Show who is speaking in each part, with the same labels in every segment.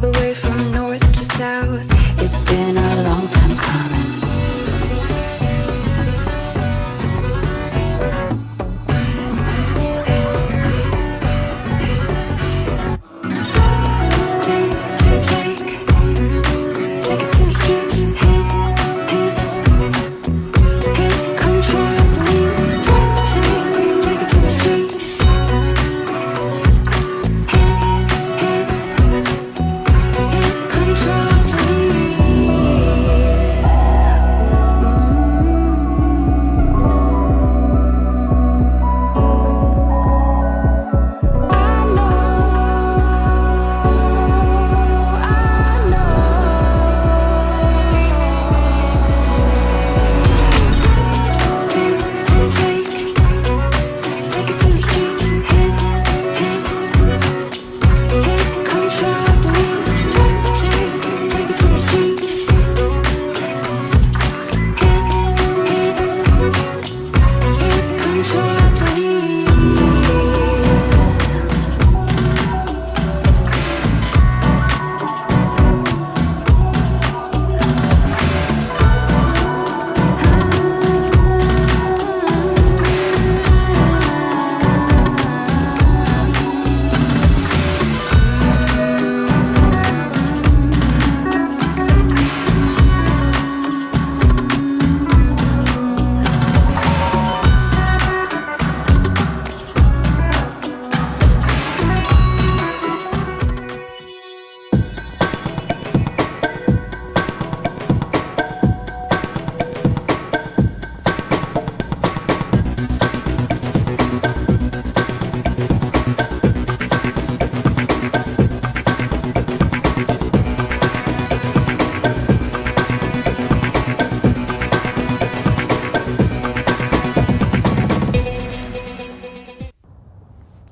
Speaker 1: the way from north to south. It's been a long time coming.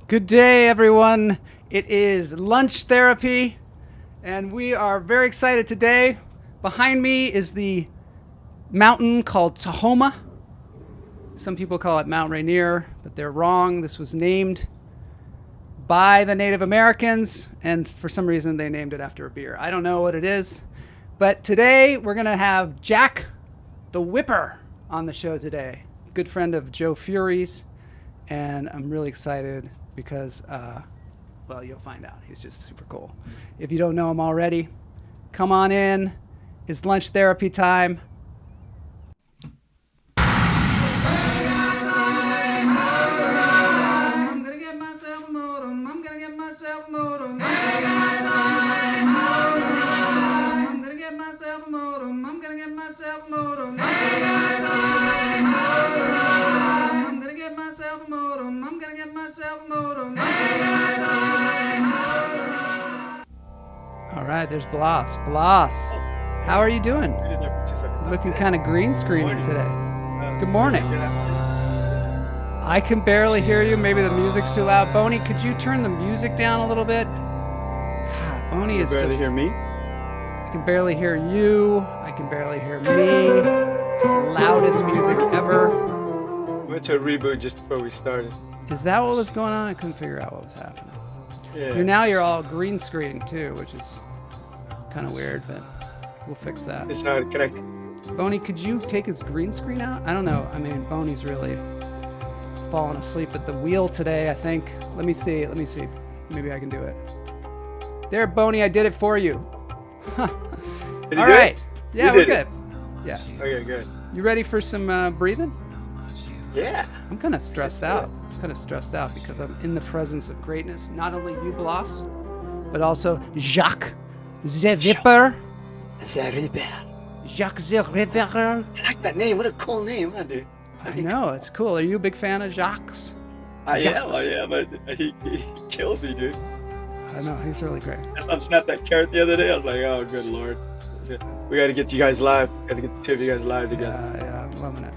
Speaker 2: Good day, everyone. It is lunch therapy, and we are very excited today. Behind me is the mountain called Tahoma. Some people call it Mount Rainier, but they're wrong. This was named by the Native Americans, and for some reason they named it after a beer. I don't know what it is, but today we're going to have Jack the Whipper on the show today. Good friend of Joe Fury's, and I'm really excited because, well, you'll find out. He's just super cool. If you don't know him already, come on in. It's lunch therapy time. I'm gonna get myself a modem. I'm gonna get myself a modem. I'm gonna get myself a modem. I'm gonna get myself a modem. I'm gonna get myself a modem. I'm gonna get myself a modem. All right, there's Blas. Blas, how are you doing? Looking kind of green screening today. Good morning. I can barely hear you. Maybe the music's too loud. Boney, could you turn the music down a little bit? God, Boney is
Speaker 3: barely
Speaker 2: just...
Speaker 3: hear me?
Speaker 2: I can barely hear you. I can barely hear me. Loudest music ever.
Speaker 3: We went to a reboot just before we started.
Speaker 2: Is that what was going on? I couldn't figure out what was happening.
Speaker 3: Yeah.
Speaker 2: Now you're all green screening too, which is kind of weird, but we'll fix that.
Speaker 3: It's not connected.
Speaker 2: Boney, could you take his green screen out? I don't know. I mean, Boney's really fallen asleep at the wheel today, I think. Let me see. Maybe I can do it. There, Boney, I did it for you. All right. Yeah, we're good. Yeah.
Speaker 3: Okay, good.
Speaker 2: You ready for some breathing?
Speaker 3: Yeah.
Speaker 2: I'm kind of stressed out. Because I'm in the presence of greatness. Not only you, Blas, but also Jacques the Whipper. Jacques the Whipper.
Speaker 3: I like that name. What a cool name, huh, dude?
Speaker 2: I know, it's cool. Are you a big fan of Jacques?
Speaker 3: I am. But he kills me, dude.
Speaker 2: I know, he's really great.
Speaker 3: I saw him snap that carrot the other day. I was like, oh, good Lord. We got to get you guys live. Got to get the two of you guys live together.
Speaker 2: Yeah, I'm loving it.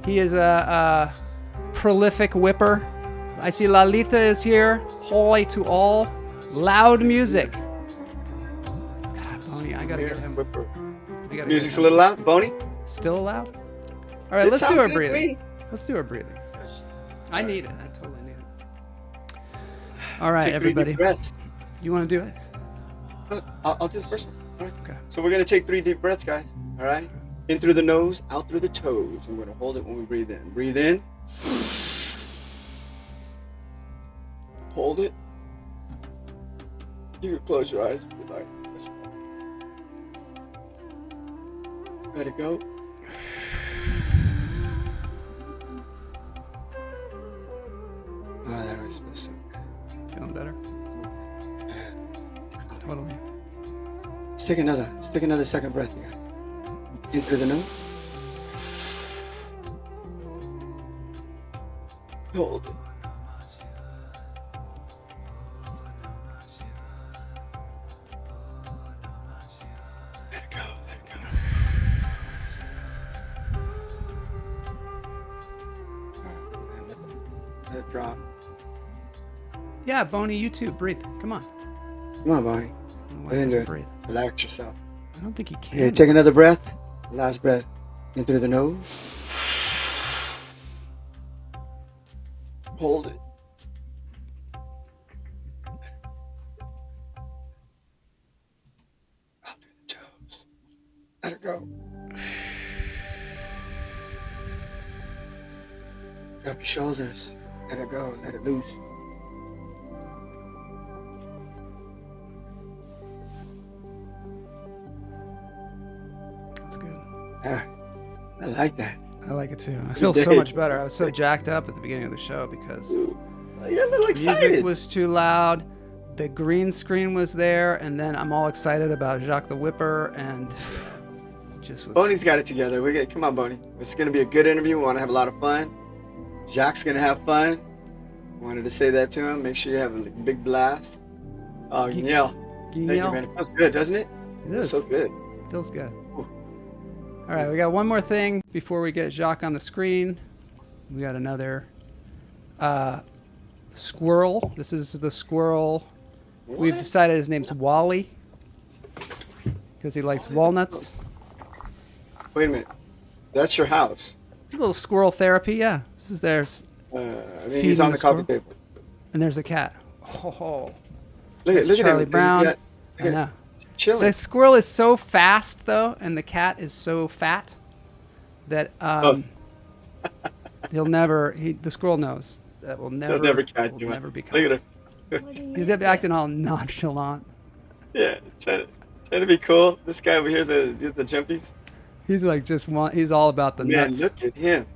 Speaker 2: He is a prolific whipper. I see Lalita is here. Hoy to all. Loud music. God, Boney, I gotta get him.
Speaker 3: Whipper. Music's a little loud, Boney?
Speaker 2: Still loud? All right, let's do our breathing. I need it. I totally need it. All right, everybody. You want to do it?
Speaker 3: I'll do the first one. All right.
Speaker 2: Okay.
Speaker 3: So we're gonna take 3 deep breaths, guys. All right. In through the nose, out through the toes. I'm gonna hold it when we breathe in. Breathe in. Hold it. You can close your eyes if you like. That's fine. Let it go. Oh, that always feels so good.
Speaker 2: Feeling better?
Speaker 3: It's calming.
Speaker 2: Totally.
Speaker 3: Let's take another second breath, you guys. In through the nose. Hold it. Let it go, let it go. And let it drop.
Speaker 2: Yeah, Boney, you too. Breathe. Come on.
Speaker 3: Come on, Bonnie.
Speaker 2: Why
Speaker 3: Get into
Speaker 2: don't you
Speaker 3: it.
Speaker 2: breathe?
Speaker 3: Relax yourself.
Speaker 2: I don't think you can.
Speaker 3: Okay, take another breath. Last breath. In through the nose. Hold it. Out through the toes. Let it go. Drop your shoulders. Let it go. Let it loose.
Speaker 2: That's good.
Speaker 3: Ah, I like that.
Speaker 2: I like it too. I feel so much better. I was so jacked up at the beginning of the show because
Speaker 3: You're a little excited.
Speaker 2: music was too loud, the green screen was there, and then I'm all excited about Jacques the Whipper, and it just was.
Speaker 3: Boney's got it together. Come on, Boney. It's going to be a good interview. We want to have a lot of fun. Jacques going to have fun. Wanted to say that to him. Make sure you have a big blast. Oh, yeah. Thank you, man. It feels good, doesn't it?
Speaker 2: It is.
Speaker 3: So good.
Speaker 2: Feels good.
Speaker 3: Ooh.
Speaker 2: All right, we got one more thing before we get Jacques on the screen. We got another squirrel. This is the squirrel. We've
Speaker 3: What?
Speaker 2: decided his name's Wally because he likes walnuts.
Speaker 3: Wait a minute. That's your house.
Speaker 2: It's a little squirrel therapy, yeah. This is theirs.
Speaker 3: I mean,
Speaker 2: Feeding
Speaker 3: he's on
Speaker 2: the
Speaker 3: the coffee
Speaker 2: squirrel?
Speaker 3: table.
Speaker 2: And there's a cat. Oh,
Speaker 3: Look at
Speaker 2: Charlie
Speaker 3: him.
Speaker 2: Brown.
Speaker 3: Look
Speaker 2: I
Speaker 3: at
Speaker 2: know.
Speaker 3: him. Chilling.
Speaker 2: The squirrel is so fast, though, and the cat is so fat that he'll never. The squirrel knows that will never.
Speaker 3: He'll never catch
Speaker 2: will
Speaker 3: you.
Speaker 2: never become.
Speaker 3: Look at him.
Speaker 2: He's acting all nonchalant.
Speaker 3: Yeah, trying to be cool. This guy over here is the jumpies.
Speaker 2: He's like he's all about the
Speaker 3: Man,
Speaker 2: nuts.
Speaker 3: look at him.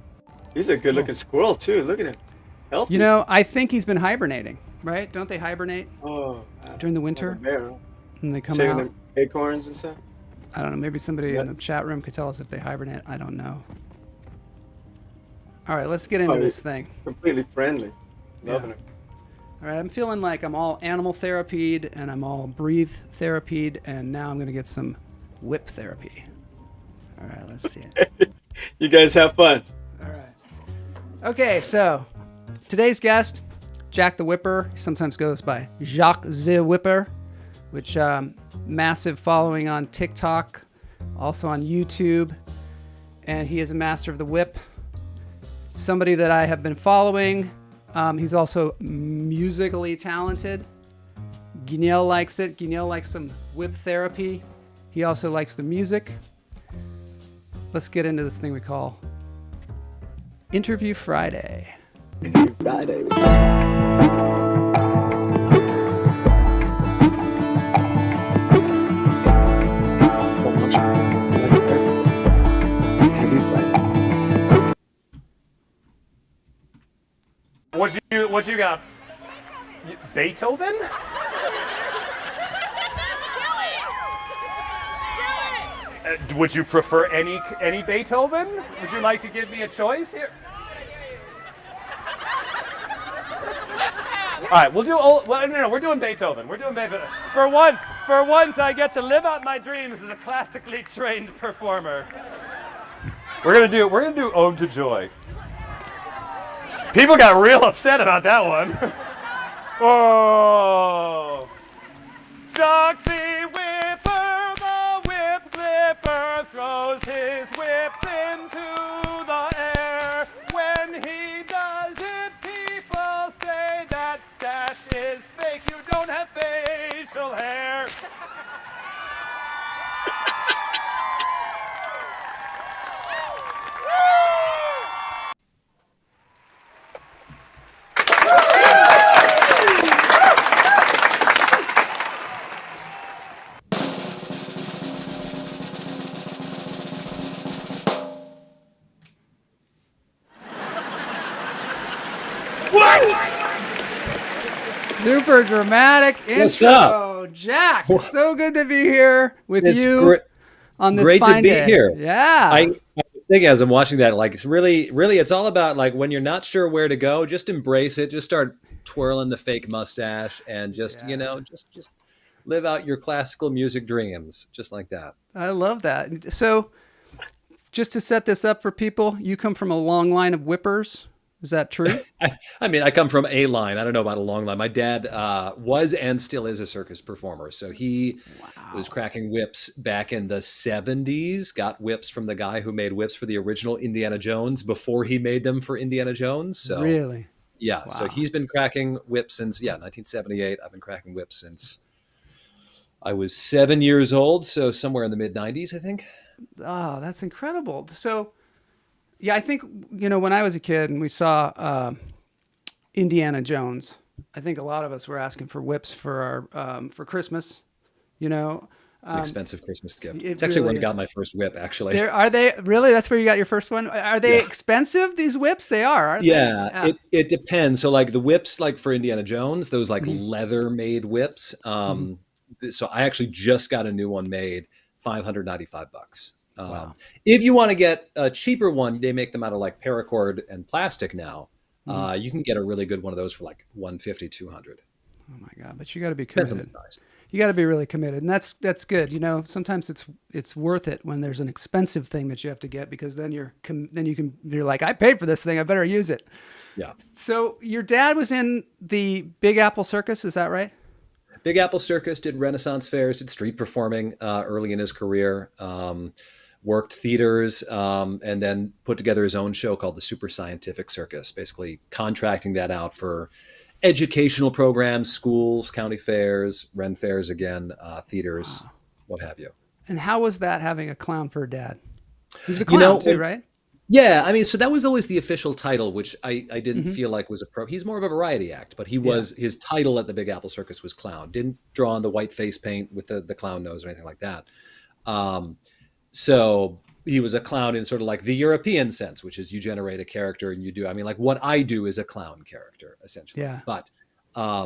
Speaker 3: He's a good-looking squirrel too. Look at him. Healthy.
Speaker 2: You know, I think he's been hibernating, right? Don't they hibernate
Speaker 3: Oh,
Speaker 2: during the
Speaker 3: like a
Speaker 2: winter?
Speaker 3: bear, huh?
Speaker 2: And they come
Speaker 3: Saving
Speaker 2: out.
Speaker 3: them acorns and stuff.
Speaker 2: I don't know. Maybe somebody
Speaker 3: Yeah.
Speaker 2: in the chat room could tell us if they hibernate. I don't know. All right, let's get into
Speaker 3: Oh,
Speaker 2: this thing.
Speaker 3: Completely friendly. Loving it.
Speaker 2: All right, I'm feeling like I'm all animal therapied and I'm all breathe therapied, and now I'm going to get some whip therapy. All right, let's see it.
Speaker 3: You guys have fun.
Speaker 2: All right. Okay, so today's guest, Jack the Whipper. He sometimes goes by Jacques the Whipper, which massive following on TikTok, also on YouTube, and he is a master of the whip. Somebody that I have been following. He's also musically talented. Guignol likes it. Guignol likes some whip therapy. He also likes the music. Let's get into this thing we call Interview Friday.
Speaker 3: Friday.
Speaker 4: What you got? Beethoven? Would you prefer any Beethoven? Would you like to give me a choice here? All right, we'll do. No, we're doing Beethoven. We're doing Beethoven. For once, I get to live out my dreams as a classically trained performer. We're gonna do Ode to Joy. People got real upset about that one. Oh, Doxy Whipper, the whip clipper, throws his whips into the air. When he does it, people say that stash is fake. You don't have facial hair.
Speaker 2: Super dramatic intro.
Speaker 5: What's up?
Speaker 2: Jack? So good to be here with
Speaker 5: It's
Speaker 2: you on this
Speaker 5: great
Speaker 2: fine
Speaker 5: to be
Speaker 2: day.
Speaker 5: here.
Speaker 2: Yeah.
Speaker 5: I think as I'm watching that, like it's really, it's all about like when you're not sure where to go, just embrace it. Just start twirling the fake mustache and just, just live out your classical music dreams, just like that.
Speaker 2: I love that. So just to set this up for people, you come from a long line of whippers. Is that true?
Speaker 5: I mean, I come from a line. I don't know about a long line. My dad was and still is a circus performer. So he was cracking whips back in the 70s, got whips from the guy who made whips for the original Indiana Jones before he made them for Indiana Jones. So
Speaker 2: really?
Speaker 5: Yeah.
Speaker 2: Wow.
Speaker 5: So he's been cracking whips since, 1978. I've been cracking whips since I was 7 years old. So somewhere in the mid 90s, I think.
Speaker 2: Oh, that's incredible. So, yeah, I think, when I was a kid and we saw Indiana Jones, I think a lot of us were asking for whips for our for Christmas,
Speaker 5: It's an expensive Christmas gift. It's actually
Speaker 2: really
Speaker 5: when I got
Speaker 2: is.
Speaker 5: my first whip, actually.
Speaker 2: Are they really? That's where you got your first one? Are they
Speaker 5: Yeah.
Speaker 2: expensive, these whips? They are, aren't they?
Speaker 5: Yeah, it depends. So like the whips, like for Indiana Jones, those like leather made whips. So I actually just got a new one made, $595.
Speaker 2: Wow.
Speaker 5: If you want to get a cheaper one, they make them out of like paracord and plastic now. You can get a really good one of those for like $150, $200.
Speaker 2: Oh my God! But you got to be
Speaker 5: Depends on
Speaker 2: committed.
Speaker 5: the size.
Speaker 2: You got to be really committed, and that's good. Sometimes it's worth it when there's an expensive thing that you have to get, because then you're like, I paid for this thing, I better use it.
Speaker 5: Yeah.
Speaker 2: So your dad was in the Big Apple Circus, is that right?
Speaker 5: Big Apple Circus, did Renaissance fairs, did street performing early in his career, worked theaters, and then put together his own show called the Super Scientific Circus, basically contracting that out for educational programs, schools, county fairs, Ren fairs again, theaters, what have you.
Speaker 2: And how was that, having a clown for a dad? He was a clown too, right?
Speaker 5: Yeah, I mean, so that was always the official title, which I didn't feel like was He's more of a variety act, but his title at the Big Apple Circus was clown. Didn't draw on the white face paint with the clown nose or anything like that. So he was a clown in sort of like the European sense, which is you generate a character and you do, I mean, like what I do is a clown character, essentially.
Speaker 2: Yeah.
Speaker 5: But I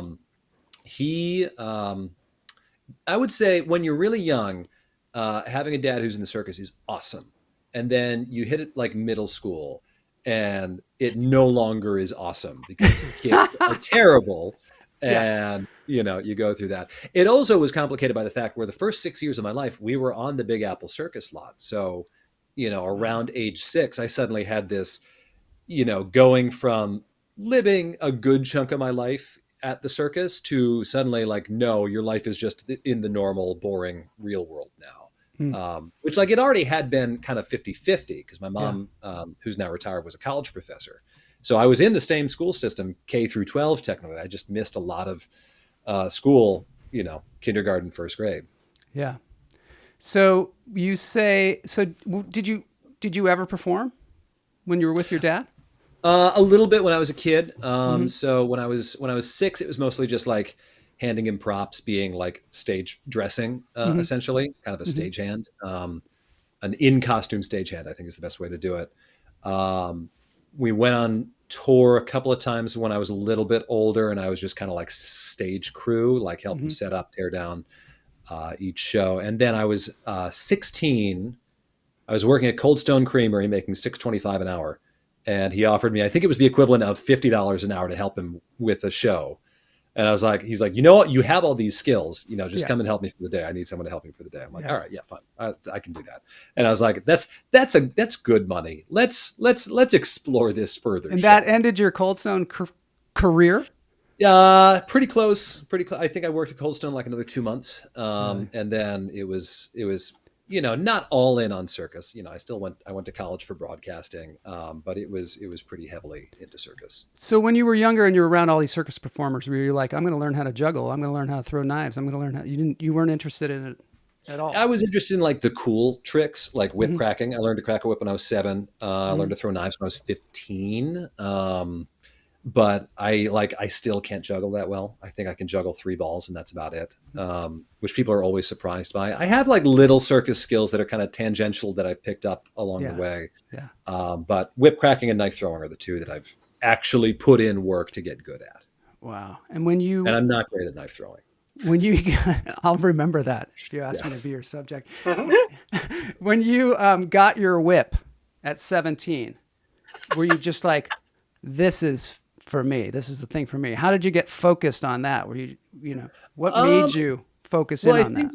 Speaker 5: would say when you're really young, having a dad who's in the circus is awesome. And then you hit it like middle school and it no longer is awesome because kids are terrible. And, you go through that. It also was complicated by the fact where the first 6 years of my life, we were on the Big Apple Circus lot. So, around age 6, I suddenly had this, going from living a good chunk of my life at the circus to suddenly like, no, your life is just in the normal, boring real world now. Which like it already had been kind of 50-50 because my mom, who's now retired, was a college professor. So I was in the same school system, K through 12, technically. I just missed a lot of school, kindergarten, first grade.
Speaker 2: Yeah. So did you ever perform when you were with your dad?
Speaker 5: A little bit when I was a kid. So when I was 6, it was mostly just like handing him props, being like stage dressing, essentially, kind of a stagehand, an in costume stagehand, I think is the best way to do it. We went on tour a couple of times when I was a little bit older, and I was just kind of like stage crew, like help him set up, tear down each show. And then I was 16. I was working at Cold Stone Creamery, making $6.25 an hour, and he offered me, I think it was the equivalent of $50 an hour to help him with a show. And I was like, he's like, you know what? You have all these skills, just come and help me for the day. I need someone to help me for the day. I'm like, all right, yeah, fine. I can do that. And I was like, that's good money. Let's explore this further.
Speaker 2: And that ended your Cold Stone career?
Speaker 5: Pretty close. I think I worked at Cold Stone like another 2 months. And then it was, not all in on circus. I went to college for broadcasting, but it was pretty heavily into circus.
Speaker 2: So when you were younger and you were around all these circus performers, were you like, I'm going to learn how to juggle, I'm going to learn how to throw knives, I'm going to learn how, you weren't interested in it at all?
Speaker 5: I was interested in like the cool tricks, like whip cracking. I learned to crack a whip when I was 7. I learned to throw knives when I was 15. But I still can't juggle that well. I think I can juggle 3 balls and that's about it. Which people are always surprised by. I have like little circus skills that are kind of tangential that I've picked up along the way.
Speaker 2: Yeah.
Speaker 5: But whip cracking and knife throwing are the 2 that I've actually put in work to get good at.
Speaker 2: Wow. And
Speaker 5: And I'm not great at knife throwing.
Speaker 2: I'll remember that if you ask
Speaker 5: Yeah.
Speaker 2: me to be your subject. When you got your whip at 17, were you just like, this is for me. This is the thing for me. How did you get focused on that? Were what made you focus in on that?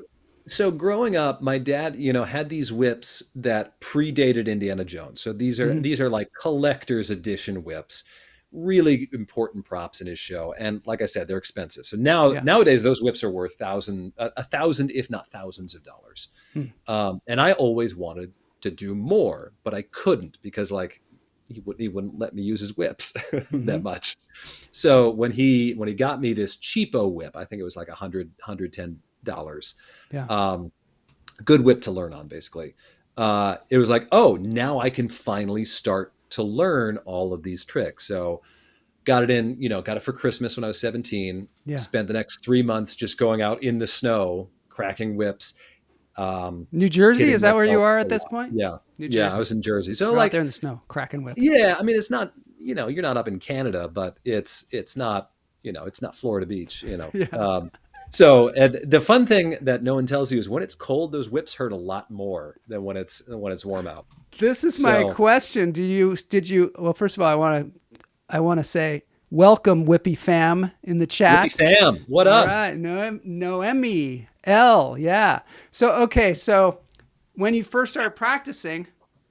Speaker 5: So growing up, my dad, had these whips that predated Indiana Jones. So these are like collector's edition whips, really important props in his show. And like I said, they're expensive. So nowadays those whips are worth a thousand, if not thousands of dollars. And I always wanted to do more, but I couldn't because like he wouldn't let me use his whips that much. So when he got me this cheapo whip, I think it was like $110.
Speaker 2: Yeah.
Speaker 5: Good whip to learn on, basically. It was like, oh, now I can finally start to learn all of these tricks. So got it for Christmas when I was 17.
Speaker 2: Yeah.
Speaker 5: Spent the next 3 months just going out in the snow, cracking whips.
Speaker 2: New Jersey,
Speaker 5: hitting
Speaker 2: is that where you
Speaker 5: myself
Speaker 2: are
Speaker 5: a
Speaker 2: at this
Speaker 5: lot.
Speaker 2: point?
Speaker 5: Yeah.
Speaker 2: New
Speaker 5: Yeah,
Speaker 2: Jersey.
Speaker 5: I was in Jersey. So
Speaker 2: You're out
Speaker 5: like
Speaker 2: there in the snow, cracking whips.
Speaker 5: yeah, I mean, it's not, you're not up in Canada, but it's not, it's not Florida Beach,
Speaker 2: Yeah.
Speaker 5: So and the fun thing that no one tells you is when it's cold, those whips hurt a lot more than when it's warm out.
Speaker 2: This is my
Speaker 5: So-
Speaker 2: question. Well, first of all, I want to say welcome Whippy fam in the chat.
Speaker 5: Whippy Sam, what up?
Speaker 2: All right. Noemi L. Yeah. So when you first started practicing,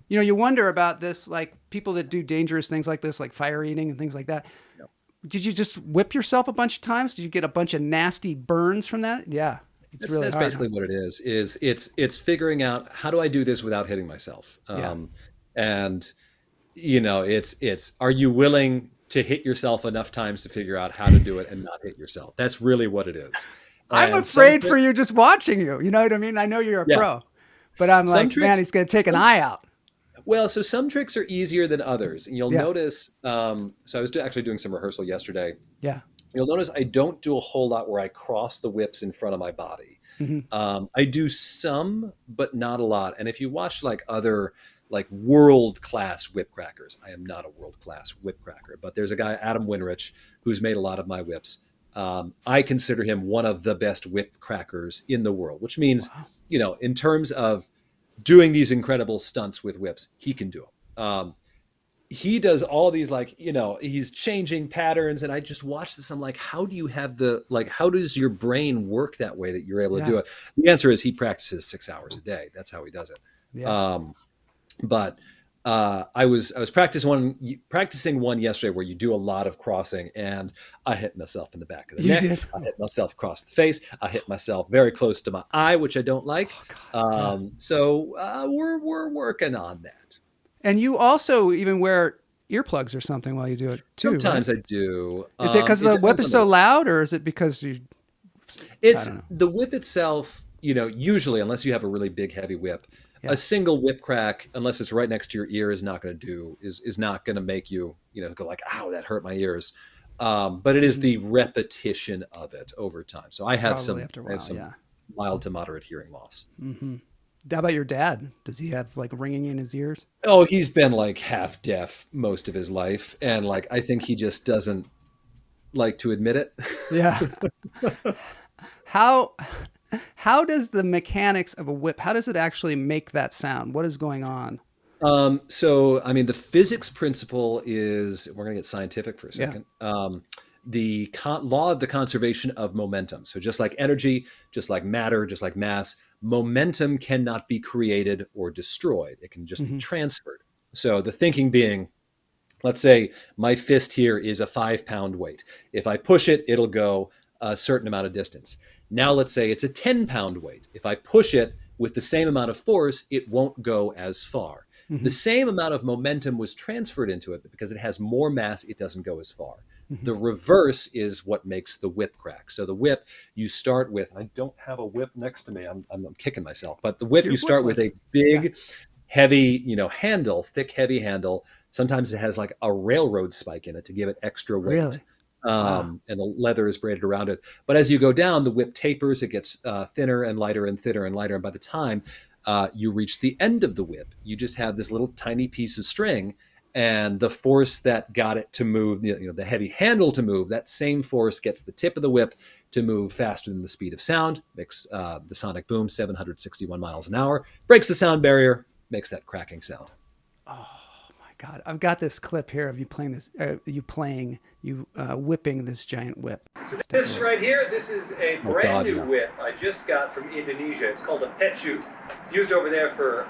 Speaker 2: you wonder about this, like people that do dangerous things like this, like fire eating and things like that.
Speaker 5: Yep.
Speaker 2: Did you just whip yourself a bunch of times? Did you get a bunch of nasty burns from that? Yeah. That's really hard.
Speaker 5: Basically what it is it's figuring out how do I do this without hitting myself. And it's are you willing to hit yourself enough times to figure out how to do it and not hit yourself? That's really what it is.
Speaker 2: I'm
Speaker 5: And
Speaker 2: afraid for you just watching you. You know what I mean? I know you're a pro, but I'm like,
Speaker 5: tricks-
Speaker 2: man, he's going to take an eye out.
Speaker 5: Well, so some tricks are easier than others. And you'll
Speaker 2: Yeah.
Speaker 5: notice, so I was actually doing some rehearsal yesterday.
Speaker 2: Yeah.
Speaker 5: You'll notice I don't do a whole lot where I cross the whips in front of my body. I do some, but not a lot. And if you watch like other like world-class whip crackers, I am not a world-class whip cracker, but there's a guy, Adam Winrich, who's made a lot of my whips. I consider him one of the best whip crackers in the world, which means, in terms of doing these incredible stunts with whips, he can do them. He does all these he's changing patterns, and I just watch this. I'm like, how do you have how does your brain work that way that you're able to do it? The answer is he practices 6 hours a day. That's how he does it.
Speaker 2: Yeah.
Speaker 5: But I was practicing one yesterday where you do a lot of crossing, and I hit myself in the back of the neck.
Speaker 2: did?
Speaker 5: I hit myself across the face. I hit myself very close to my eye, which I don't like. So we're working on that.
Speaker 2: And you also even wear earplugs or something while you do it too.
Speaker 5: Sometimes
Speaker 2: right?
Speaker 5: I do.
Speaker 2: Is it because the whip is so loud, or is it because you?
Speaker 5: It's
Speaker 2: I don't know.
Speaker 5: the whip itself. Usually, unless you have a really big, heavy whip, a single whip crack, unless it's right next to your ear, is not going to make you go like, ow, that hurt my ears. But it is the repetition of it over time. So I have
Speaker 2: Probably
Speaker 5: some mild to moderate hearing loss.
Speaker 2: Mm-hmm. How about your dad? Does he have like ringing in his ears?
Speaker 5: Oh, he's been like half deaf most of his life, and like I think he just doesn't like to admit it.
Speaker 2: Yeah. How does the mechanics of a whip? How does it actually make that sound? What is going on?
Speaker 5: So I mean, the physics principle is, we're going to get scientific for a second. The law of the conservation of momentum. So just like energy, just like matter, just like mass, momentum cannot be created or destroyed. It can just be transferred. So the thinking being, let's say my fist here is a 5-pound weight. If I push it, it'll go a certain amount of distance. Now let's say it's a 10-pound weight. If I push it with the same amount of force, it won't go as far. The same amount of momentum was transferred into it, but because it has more mass, it doesn't go as far. The reverse is what makes the whip crack. So the whip, you start with, I don't have a whip next to me. I'm kicking myself, but the whip, you start with a big, heavy, handle, thick, heavy handle. Sometimes it has like a railroad spike in it to give it extra weight.
Speaker 2: Really?
Speaker 5: And the leather is braided around it. But as you go down, the whip tapers, it gets thinner and lighter and thinner and lighter. And by the time you reach the end of the whip, you just have this little tiny piece of string, and the force that got it to move, the heavy handle to move, that same force gets the tip of the whip to move faster than the speed of sound, makes the sonic boom 761 miles an hour, breaks the sound barrier, makes that cracking sound.
Speaker 2: God, I've got this clip here of you playing this, whipping this giant whip.
Speaker 5: This right here, this is a brand new whip I just got from Indonesia. It's called a pet shoot. It's used over there for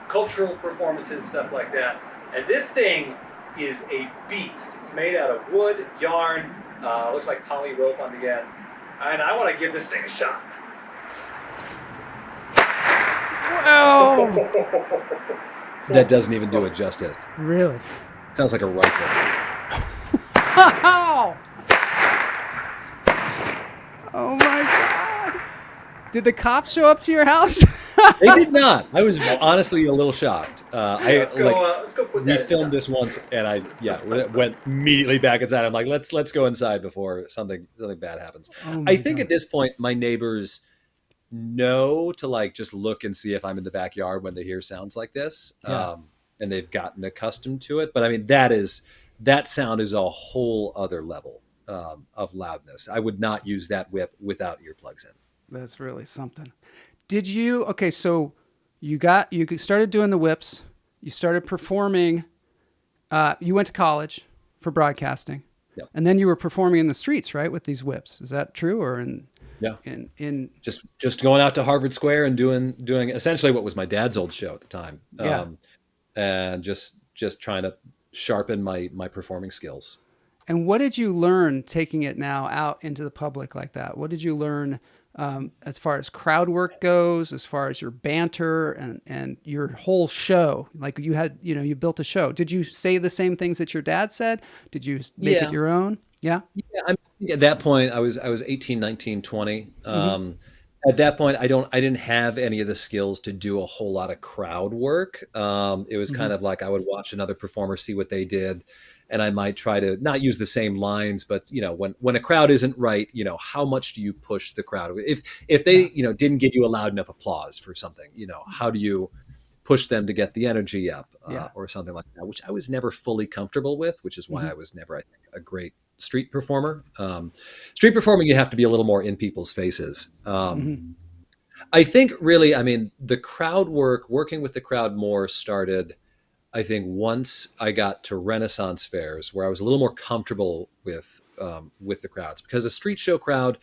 Speaker 5: cultural performances, stuff like that. And this thing is a beast. It's made out of wood, yarn, looks like poly rope on the end. And I want to give this thing a shot.
Speaker 2: Oh!
Speaker 5: That doesn't even do it justice.
Speaker 2: Really?
Speaker 5: Sounds like a rifle.
Speaker 2: Oh my God! Did the cops show up to your house?
Speaker 5: They did not. I was honestly a little shocked.
Speaker 4: Let's go put that
Speaker 5: we filmed this once, and I went immediately back inside. I'm like, let's go inside before something bad happens. I think at this point, my neighbors know to like just look and see if I'm in the backyard when they hear sounds like this, and they've gotten accustomed to it. But I mean, that sound is a whole other level of loudness. I would not use that whip without earplugs in.
Speaker 2: That's really something. So you started doing the whips, you started performing, you went to college for broadcasting, and then you were performing in the streets, right, with these whips. Is that true? Or in
Speaker 5: just going out to Harvard Square and doing essentially what was my dad's old show at the time. And just trying to sharpen my performing skills.
Speaker 2: And what did you learn taking it now out into the public like that? What did you learn as far as crowd work goes, as far as your banter and your whole show? Like you built a show. Did you say the same things that your dad said? Did you make it your own? Yeah. Yeah.
Speaker 5: I mean, at that point I was 18, 19, 20. At that point, I didn't have any of the skills to do a whole lot of crowd work. It was kind of like I would watch another performer, see what they did, and I might try to not use the same lines, but when a crowd isn't right, how much do you push the crowd? If they didn't give you a loud enough applause for something, how do you push them to get the energy up or something like that, which I was never fully comfortable with, which is why I was never, I think, a great street performer. Street performing, you have to be a little more in people's faces. I think really, I mean, the crowd working with the crowd more started, I think, once I got to Renaissance fairs, where I was a little more comfortable with the crowds, because a street show crowd,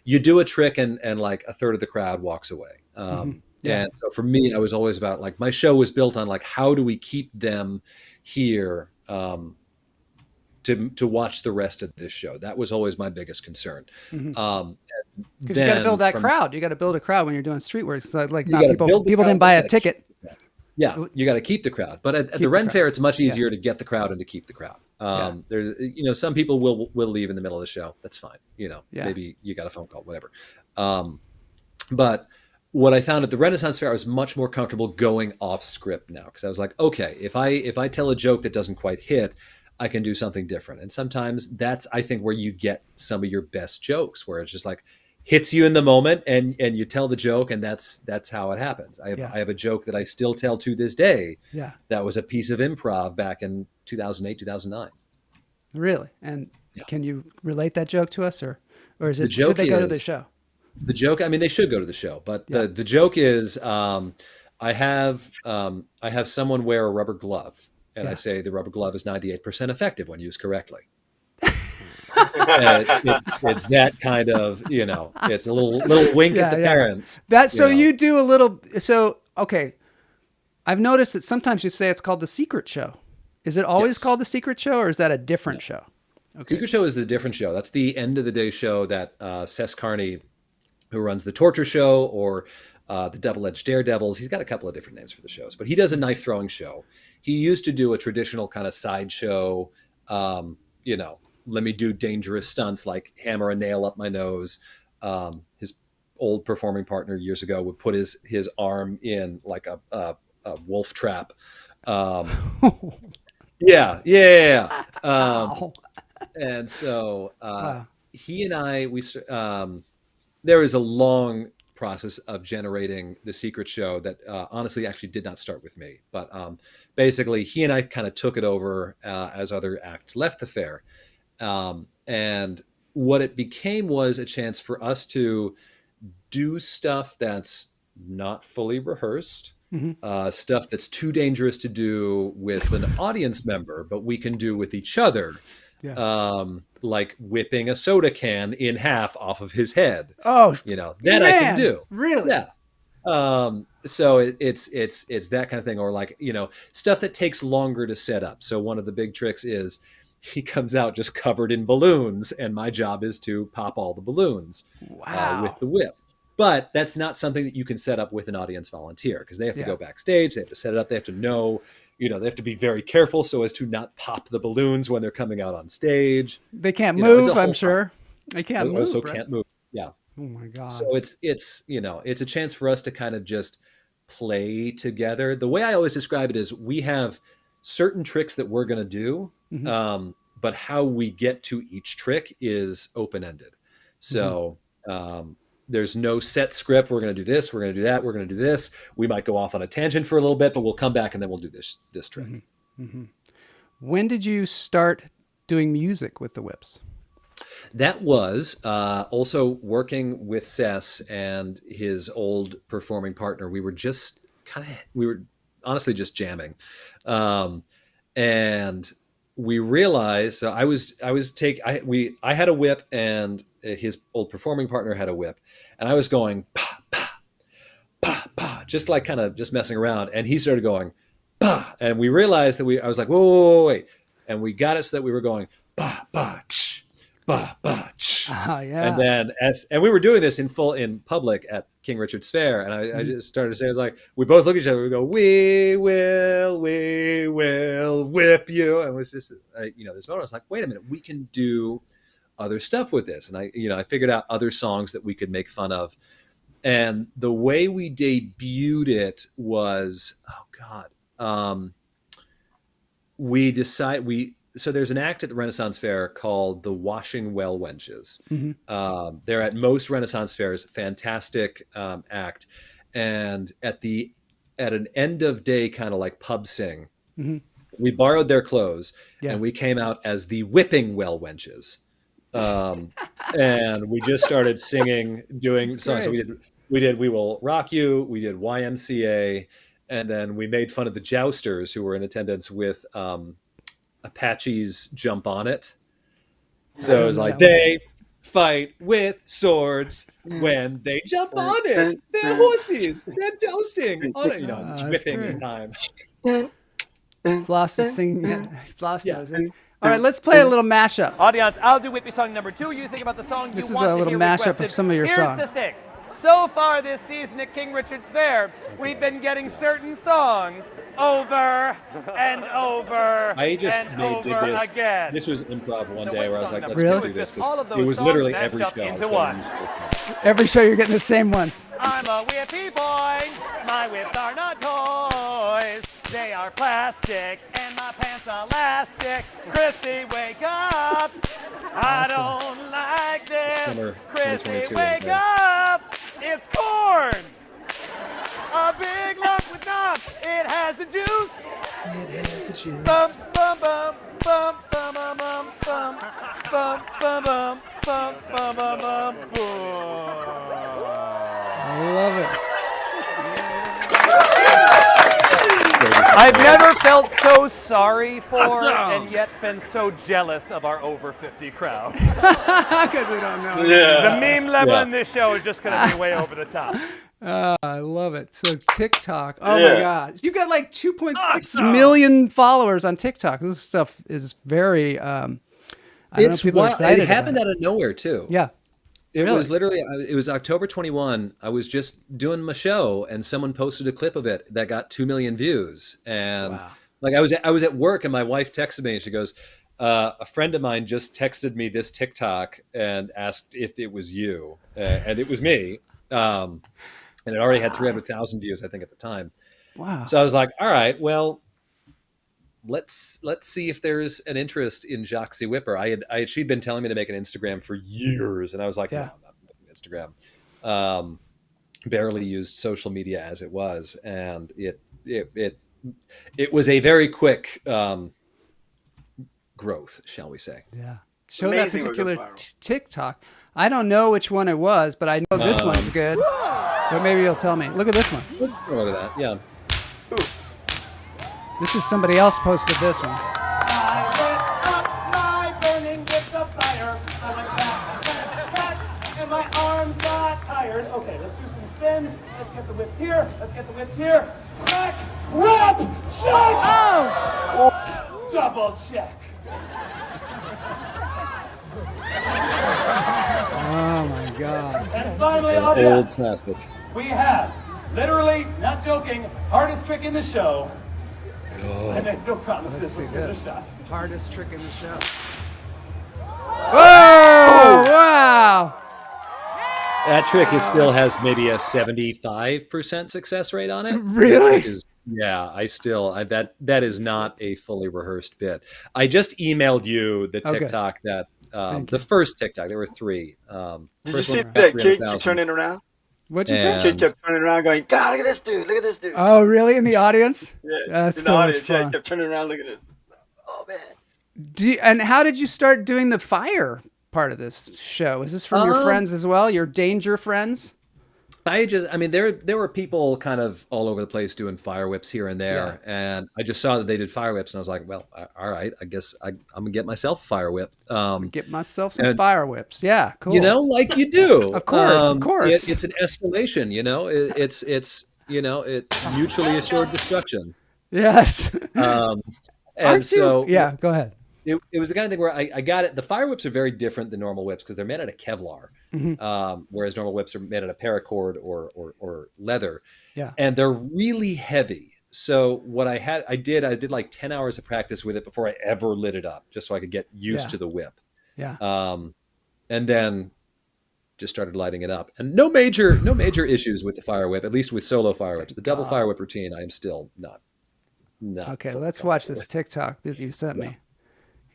Speaker 5: you do a trick and like a third of the crowd walks away. And so for me, I was always about like, my show was built on like, how do we keep them here to watch the rest of this show? That was always my biggest concern.
Speaker 2: Because you got to build that crowd. You got to build a crowd when you're doing street work. It's like not people didn't buy a ticket.
Speaker 5: Yeah, you got to keep the crowd. But at the Ren Fair, it's much easier to get the crowd and to keep the crowd. There's, some people will leave in the middle of the show. That's fine. Maybe you got a phone call, whatever. But what I found at the Renaissance Fair, I was much more comfortable going off script now, because I was like, okay, if I tell a joke that doesn't quite hit, I can do something different. And sometimes that's, I think, where you get some of your best jokes, where it's just like hits you in the moment and you tell the joke, and that's how it happens. I have a joke that I still tell to this day. Yeah. That was a piece of improv back in 2008, 2009. Really? And can you relate that joke to us, or is it, should they go to the show? The joke, I mean, they should go to the show, but the joke is, I have someone wear a rubber glove. And I say the rubber glove is 98% effective when used correctly. It's that kind of, it's a little wink at the parents.
Speaker 2: You do a little, okay. I've noticed that sometimes you say it's called The Secret Show. Is it always called The Secret Show, or is that a different show? Okay.
Speaker 5: Secret Show is the different show. That's the end of the day show that Seth Carney, who runs the Torture Show or the Double-Edged Daredevils, he's got a couple of different names for the shows, but he does a knife throwing show. He used to do a traditional kind of sideshow, let me do dangerous stunts like hammer a nail up my nose. His old performing partner years ago would put his arm in like a wolf trap. And so he and I, there is a long process of generating the secret show that honestly actually did not start with me. But basically, he and I kind of took it over as other acts left the fair. And what it became was a chance for us to do stuff that's not fully rehearsed, stuff that's too dangerous to do with an audience member, but we can do with each other.
Speaker 2: Yeah.
Speaker 5: Like whipping a soda can in half off of his head.
Speaker 2: Oh,
Speaker 5: that I can do.
Speaker 2: Really?
Speaker 5: Yeah. So it's that kind of thing, or like, stuff that takes longer to set up. So one of the big tricks is he comes out just covered in balloons, and my job is to pop all the balloons with the whip. But that's not something that you can set up with an audience volunteer, because they have to go backstage, they have to set it up, they have to know, they have to be very careful so as to not pop the balloons when they're coming out on stage.
Speaker 2: They can't move, I'm sure. They can't move.
Speaker 5: Also
Speaker 2: right?
Speaker 5: can't move. Yeah.
Speaker 2: Oh my God.
Speaker 5: So it's a chance for us to kind of just play together. The way I always describe it is we have certain tricks that we're going to do, but how we get to each trick is open-ended. So there's no set script. We're going to do this. We're going to do that. We're going to do this. We might go off on a tangent for a little bit, but we'll come back and then we'll do this trick.
Speaker 2: When did you start doing music with the whips?
Speaker 5: That was also working with Sess and his old performing partner. We were honestly just jamming. And we realized, so I had a whip and his old performing partner had a whip, and I was going, pa, pa, pa, pa, just like kind of just messing around. And he started going, pa, and we realized that I was like, whoa, wait. And we got it so that we were going, pa, pa, ch, ba, ba, ch.
Speaker 2: Yeah.
Speaker 5: And then and we were doing this in public at King Richard's Fair. And I just started to say, I was like, we both look at each other, we go, we will whip you. And it was just, this moment, I was like, wait a minute, we can do other stuff with this. And I figured out other songs that we could make fun of. And the way we debuted it was, so there's an act at the Renaissance Fair called the Washing Well Wenches. They're at most Renaissance fairs, fantastic act. And at an end of day kind of like pub sing, we borrowed their clothes and we came out as the Whipping Well Wenches. And we just started singing, doing songs. So we did We Will Rock You, we did YMCA, and then we made fun of the jousters who were in attendance with Apache's Jump On It. So it was like, they fight with swords when they jump on it. They're horses. They're jousting on it. Whipping the time.
Speaker 2: Floss is singing. Floss knows it. All right, let's play a little mashup.
Speaker 4: Audience, I'll do Whippy song number 2. You think about the song
Speaker 2: This
Speaker 4: you
Speaker 2: is
Speaker 4: want
Speaker 2: a
Speaker 4: to
Speaker 2: little
Speaker 4: hear
Speaker 2: mashup
Speaker 4: requested.
Speaker 2: of some of your songs.
Speaker 4: Here's the thing. So far this season at King Richard's Fair, we've been getting certain songs over and over and over again.
Speaker 5: This was improv one
Speaker 4: So
Speaker 5: day where I was
Speaker 4: song
Speaker 5: like,
Speaker 4: number
Speaker 5: let's
Speaker 4: two
Speaker 5: just do
Speaker 4: is
Speaker 5: this.
Speaker 4: just all of those
Speaker 5: It was
Speaker 4: songs
Speaker 5: literally
Speaker 4: mashed
Speaker 5: every
Speaker 4: up
Speaker 5: show.
Speaker 4: into one.
Speaker 2: Every show you're getting the same ones.
Speaker 4: I'm a whippy boy. My whips are not toys. They are plastic and my pants elastic. Chrissy, wake up. I don't like this.
Speaker 5: Summer
Speaker 4: Chrissy,
Speaker 5: 2022,
Speaker 4: wake
Speaker 5: okay.
Speaker 4: up. It's corn. A big lump with knobs. It has the juice.
Speaker 5: It has the juice.
Speaker 4: Bum, bum, bum, bum, bum, bum, bum, bum, bum, bum, bum, bum, bum, bum, bum, boom.
Speaker 2: I love it.
Speaker 4: I've never felt so sorry for and yet been so jealous of our over 50 crowd.
Speaker 2: Because they don't know.
Speaker 4: The meme level in this show is just going to be way over the top.
Speaker 2: I love it. So TikTok. Oh my God. You got like 2.6 million followers on TikTok. This stuff is very, I don't know, people are excited
Speaker 5: It happened
Speaker 2: about
Speaker 5: out of nowhere too.
Speaker 2: Yeah.
Speaker 5: It was literally, it was October 21. I was just doing my show and someone posted a clip of it that got 2 million views. And like I was at work and my wife texted me and she goes, a friend of mine just texted me this TikTok and asked if it was you. And it was me. And it already had 300,000 views, I think, at the time.
Speaker 2: Wow.
Speaker 5: So I was like, all right, well, let's see if there's an interest in Joxy Whipper. She'd been telling me to make an Instagram for years, and I was like, no, I'm not making an Instagram. barely used social media as it was, and it was a very quick growth, shall we say.
Speaker 2: Yeah. Show that
Speaker 3: Amazing what goes
Speaker 2: particular
Speaker 3: viral.
Speaker 2: TikTok. I don't know which one it was, but I know this one's good. But maybe you'll tell me. Look at this one.
Speaker 5: Let's go to that. Yeah.
Speaker 2: This is somebody else posted this one.
Speaker 4: I went up my burning bits of fire. I went back, and my arms got tired. Okay, let's do some spins. Let's get the whips here. Let's get the whips here. Back, whip, check. Oh! Double check.
Speaker 2: Oh my God.
Speaker 4: And finally,
Speaker 5: It's an old classic.
Speaker 4: we have, literally, not joking, hardest trick in the show. I make no promises.
Speaker 2: Let's see
Speaker 4: Let's give it a
Speaker 2: this.
Speaker 4: shot.
Speaker 2: Hardest trick in the show. Whoa! Wow!
Speaker 5: That trick still has maybe a 75% success rate on it.
Speaker 2: Really?
Speaker 5: That is not a fully rehearsed bit. I just emailed you the
Speaker 2: Okay.
Speaker 5: TikTok that
Speaker 2: Thank
Speaker 5: the first TikTok. There were 3.
Speaker 3: Did you
Speaker 5: First
Speaker 3: see
Speaker 5: one got
Speaker 3: that kid
Speaker 5: 300,000.
Speaker 3: keep turning around?
Speaker 2: What'd you say?
Speaker 5: And-
Speaker 3: Kid kept turning around going, God, look at this dude. Look at this dude.
Speaker 2: Oh, really? In the audience?
Speaker 3: Yeah,
Speaker 2: That's
Speaker 3: in
Speaker 2: so
Speaker 3: the
Speaker 2: much
Speaker 3: audience. Yeah,
Speaker 2: fun.
Speaker 3: he kept turning around looking at it. Oh, man.
Speaker 2: And how did you start doing the fire part of this show? Is this from your friends as well? Your danger friends?
Speaker 5: There were people kind of all over the place doing fire whips here and there, and I just saw that they did fire whips, and I was like, well, all right, I guess I'm gonna get myself a fire whip.
Speaker 2: Get myself some
Speaker 5: and-
Speaker 2: fire whips. Yeah, cool.
Speaker 5: You know, like you do.
Speaker 2: Of course.
Speaker 5: It's an escalation. You know, it's mutually assured destruction.
Speaker 2: Yes.
Speaker 5: And
Speaker 2: Aren't you-
Speaker 5: so
Speaker 2: yeah, go ahead.
Speaker 5: it was the kind of thing where I got it. The fire whips are very different than normal whips because they're made out of Kevlar, whereas normal whips are made out of paracord or leather.
Speaker 2: Yeah.
Speaker 5: And they're really heavy. So what I did like 10 hours of practice with it before I ever lit it up, just so I could get used
Speaker 2: Yeah.
Speaker 5: to the whip.
Speaker 2: Yeah.
Speaker 5: And then just started lighting it up. And no major issues with the fire whip, at least with solo fire whips. The double fire whip routine, I am still not.
Speaker 2: Okay,
Speaker 5: fully
Speaker 2: let's watch
Speaker 5: comfortable
Speaker 2: this TikTok that you sent me.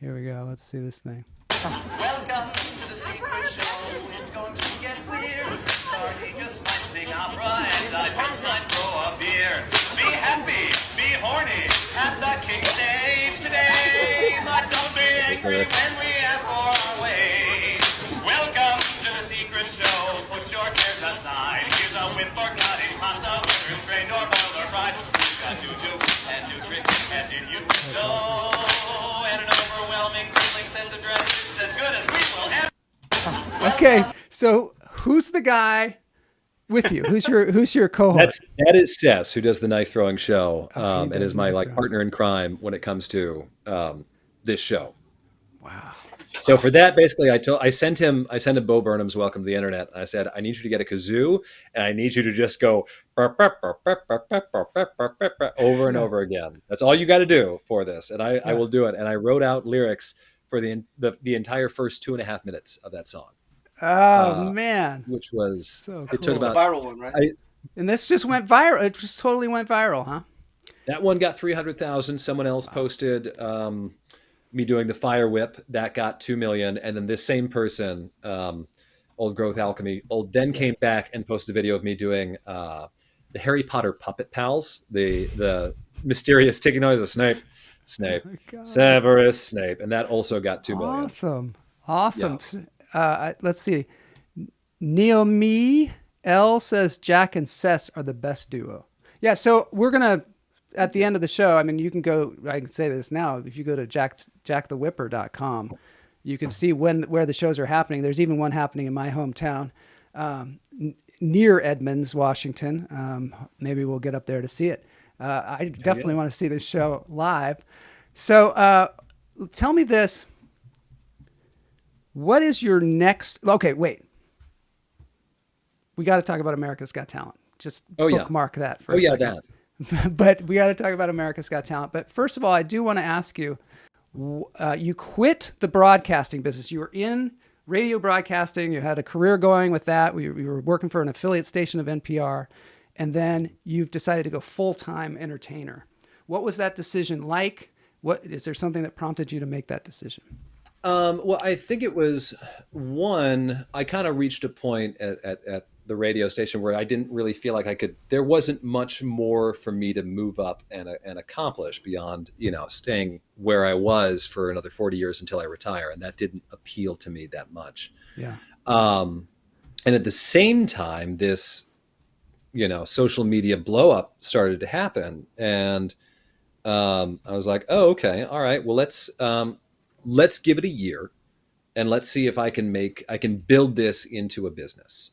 Speaker 2: Here we go. Let's see this thing.
Speaker 6: Welcome to the secret show. It's going to get weird. Starry just might sing opera, and I just might throw a beer. Be happy, be horny at the king stage today. But don't be angry when we ask for our way. Welcome to the secret show. Put your cares aside. Here's a whip for cutting pasta, whether it's strained or boiled or fried. We've got juju and new tricks and innuendo. And an overwhelming feeling sense of dread. This is as good as we will ever.
Speaker 2: Okay, so who's the guy with you? Who's your cohort?
Speaker 5: That is Sess, who does the knife throwing show,
Speaker 2: Oh, he
Speaker 5: and
Speaker 2: does
Speaker 5: is my
Speaker 2: knife
Speaker 5: like
Speaker 2: throwing.
Speaker 5: partner in crime when it comes to this show.
Speaker 2: Wow.
Speaker 5: So for that, basically, I sent him Bo Burnham's Welcome to the Internet, and I said, I need you to get a kazoo, and I need you to just go over and over again. That's all you got to do for this, and I will do it. And I wrote out lyrics for the entire first 2.5 minutes of that song,
Speaker 2: Oh man.
Speaker 5: which was
Speaker 2: So
Speaker 5: it took
Speaker 2: cool.
Speaker 3: The
Speaker 5: about
Speaker 3: viral one, right?
Speaker 2: And this just went viral. It just totally went viral, huh?
Speaker 5: that one got 300,000. Someone else posted me doing the fire whip that got 2 million, and then this same person, Old Growth Alchemy, then came back and posted a video of me doing the Harry Potter Puppet Pals, the mysterious ticking noise of Snape,
Speaker 2: God.
Speaker 5: Severus Snape, and that also got 2 million.
Speaker 2: Awesome. Let's see. Neomi L says Jack and Sess are the best duo. Yeah, so we're gonna at the end of the show. I mean, you can go. I can say this now. If you go to jackthewhipper.com, you can see where the shows are happening. There's even one happening in my hometown, near Edmonds, Washington. Maybe we'll get up there to see it. I definitely want to see this show live. So tell me this. What is your next? Okay, wait. We got to talk about America's Got Talent. Just bookmark that for a second. But we got to talk about America's Got Talent. But first of all, I do want to ask you, you quit the broadcasting business. You were in radio broadcasting. You had a career going with that. You were working for an affiliate station of NPR. And then you've decided to go full-time entertainer. What was that decision like? Is there something that prompted you to make that decision?
Speaker 5: Well, I think it was one. I kind of reached a point at the radio station where I didn't really feel like I could. There wasn't much more for me to move up and accomplish beyond staying where I was for another 40 years until I retire, and that didn't appeal to me that much.
Speaker 2: Yeah.
Speaker 5: And at the same time, this social media blow up started to happen, and I was like, oh, okay, all right. Well, let's give it a year, and let's see if I can build this into a business.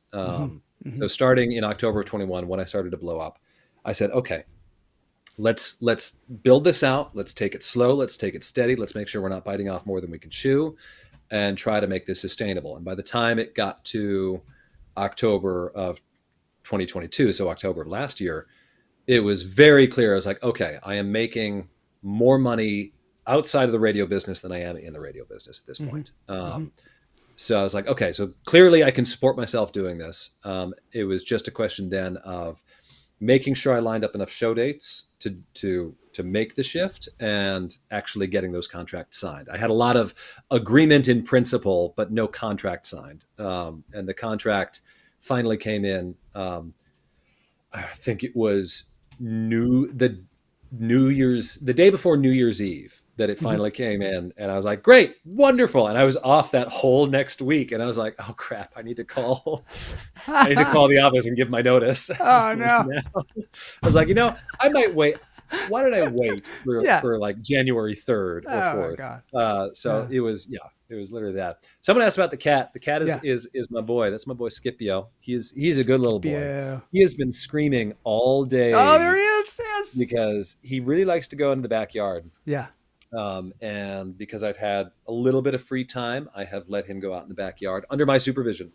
Speaker 5: So starting in October of 21, when I started to blow up, I said, okay, let's build this out. Let's take it slow. Let's take it steady. Let's make sure we're not biting off more than we can chew, and try to make this sustainable. And by the time it got to October of 2022, so October of last year, it was very clear. I was like, okay, I am making more money outside of the radio business than I am in the radio business at this point. So I was like, okay, so clearly I can support myself doing this. It was just a question then of making sure I lined up enough show dates to make the shift and actually getting those contracts signed. I had a lot of agreement in principle, but no contract signed. And the contract finally came in. I think it was the day before New Year's Eve that it finally came in, and I was like, great, wonderful. And I was off that whole next week, and I was like, oh crap, I need to call the office and give my notice.
Speaker 2: Oh no.
Speaker 5: I was like, I might wait. Why did I wait for like January 3rd or 4th?
Speaker 2: God.
Speaker 5: It was literally that. Someone asked about the cat. The cat is my boy. That's my boy Scipio. He's a good little boy. He has been screaming all day.
Speaker 2: Oh, there he is. Yes.
Speaker 5: Because he really likes to go into the backyard.
Speaker 2: Yeah.
Speaker 5: And because I've had a little bit of free time, I have let him go out in the backyard under my supervision.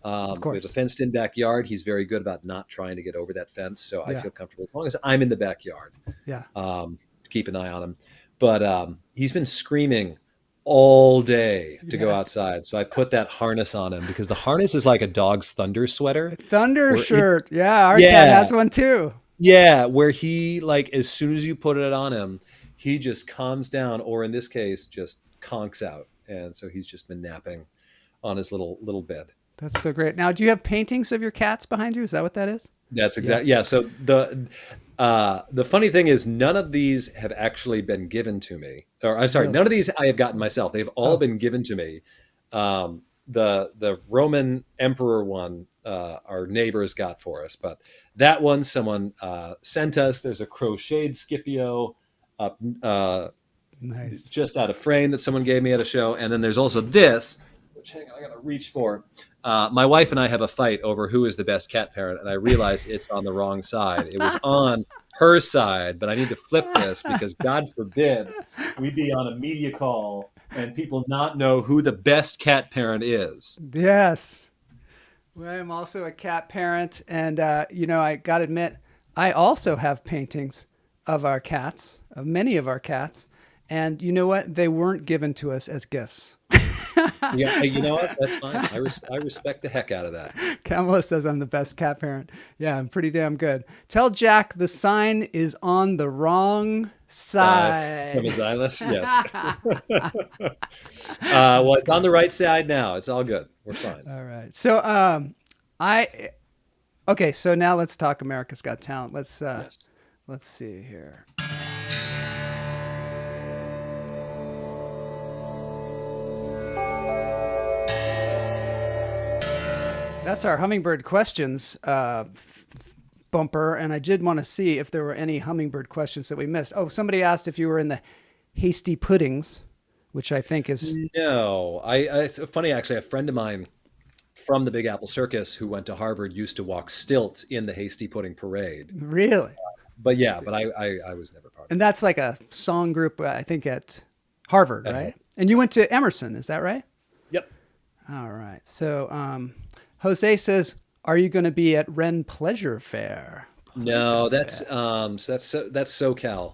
Speaker 2: Of course.
Speaker 5: We have a fenced-in backyard. He's very good about not trying to get over that fence, so I feel comfortable as long as I'm in the backyard.
Speaker 2: Yeah.
Speaker 5: To keep an eye on him, but he's been screaming all day to go outside. So I put that harness on him because the harness is like a dog's thunder sweater.
Speaker 2: Thunder shirt. Our cat has one too.
Speaker 5: Yeah, where he as soon as you put it on him, he just calms down, or in this case, just conks out. And so he's just been napping on his little bed.
Speaker 2: That's so great. Now, do you have paintings of your cats behind you? Is that what that is?
Speaker 5: That's exactly. Yeah. So the funny thing is, none of these have actually been given to me. Or I'm sorry, none of these I have gotten myself. They've all been given to me. The Roman emperor one, our neighbors got for us, but that one someone sent us. There's a crocheted Scipio up
Speaker 2: nice,
Speaker 5: just out of frame that someone gave me at a show, and then there's also this. Which, hang on, I gotta reach for. My wife and I have a fight over who is the best cat parent, and I realized it's on the wrong side. It was on her side, but I need to flip this because God forbid we be on a media call and people not know who the best cat parent is.
Speaker 2: Yes. Well, I'm also a cat parent, and I gotta admit, I also have paintings of our cats, of many of our cats, and you know what? They weren't given to us as gifts.
Speaker 5: Yeah, you know what? That's fine. I respect the heck out of that.
Speaker 2: Kamala says I'm the best cat parent. Yeah, I'm pretty damn good. Tell Jack the sign is on the wrong side.
Speaker 5: From his eyeless, yes. Well, it's on the right side now. It's all good. We're fine.
Speaker 2: All right. So, okay. So now let's talk America's Got Talent. Let's see here. That's our hummingbird questions bumper, and I did want to see if there were any hummingbird questions that we missed. Oh, somebody asked if you were in the hasty puddings, which I think is...
Speaker 5: No. It's funny, actually. A friend of mine from the Big Apple Circus who went to Harvard used to walk stilts in the hasty pudding parade.
Speaker 2: Really?
Speaker 5: But yeah, but I was never part of it.
Speaker 2: And that's like a song group, I think, at Harvard, right? And you went to Emerson, is that right?
Speaker 5: Yep.
Speaker 2: All right. So... Jose says, "Are you going to be at Ren Pleasure Fair?"
Speaker 5: No, that's SoCal.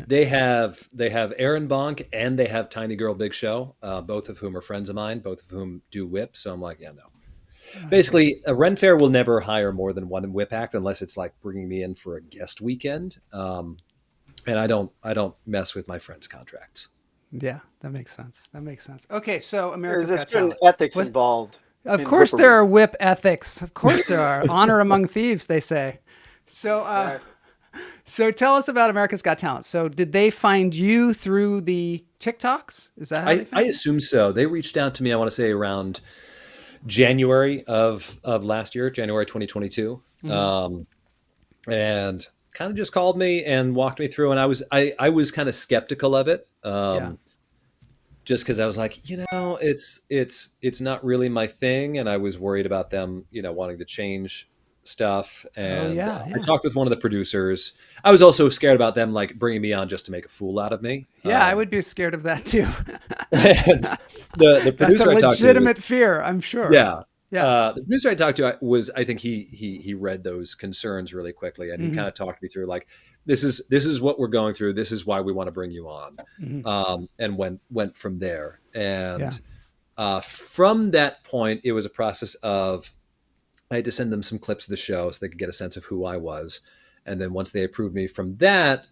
Speaker 5: They have Aaron Bonk and they have Tiny Girl Big Show, both of whom are friends of mine, both of whom do whip. So I'm like, yeah, no. Basically, a Ren Fair will never hire more than one whip act unless it's like bringing me in for a guest weekend. And I don't mess with my friends' contracts.
Speaker 2: Yeah, that makes sense. That makes sense. Okay, so America's
Speaker 3: There's
Speaker 2: Got
Speaker 3: certain
Speaker 2: Talent.
Speaker 3: ethics
Speaker 2: What-
Speaker 3: involved.
Speaker 2: Of
Speaker 3: in
Speaker 2: course, there
Speaker 3: whippery.
Speaker 2: are whip ethics. Of course, there are honor among thieves. They say. So,
Speaker 3: Right.
Speaker 2: so tell us about America's Got Talent. So, did they find you through the TikToks? Is that how they
Speaker 5: I
Speaker 2: found you?
Speaker 5: assume so. They reached out to me, I want to say around January of last year, January 2022. And kind of just called me and walked me through. And I was kind of skeptical of it.
Speaker 2: Yeah.
Speaker 5: Just because I was like, it's not really my thing, and I was worried about them, wanting to change stuff. And
Speaker 2: yeah.
Speaker 5: I talked with one of the producers. I was also scared about them like bringing me on just to make a fool out of me.
Speaker 2: Yeah, I would be scared of that too.
Speaker 5: And the
Speaker 2: That's
Speaker 5: producer
Speaker 2: a
Speaker 5: I talked to,
Speaker 2: legitimate fear, I'm sure.
Speaker 5: yeah.
Speaker 2: Yeah.
Speaker 5: The producer I talked to was, I think he read those concerns really quickly, and he kind of talked me through like, this is what we're going through. This is why we want to bring you on, and went from there. And from that point, it was a process of, I had to send them some clips of the show so they could get a sense of who I was, and then once they approved me from that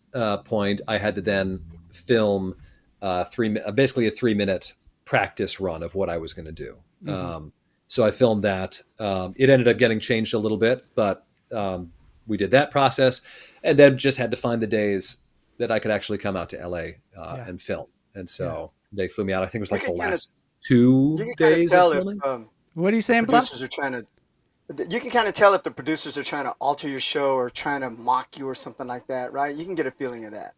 Speaker 5: point, I had to then film basically a 3-minute practice run of what I was going to do. So I filmed that. It ended up getting changed a little bit, but we did that process, and then just had to find the days that I could actually come out to LA and film. And so they flew me out. I think it was like the last 2
Speaker 3: You can kind of
Speaker 5: days
Speaker 3: tell
Speaker 5: of
Speaker 3: if
Speaker 5: filming.
Speaker 2: What are you saying, Bluff?
Speaker 3: producers are trying to. You can kind of tell if the producers are trying to alter your show or trying to mock you or something like that, right? You can get a feeling of that.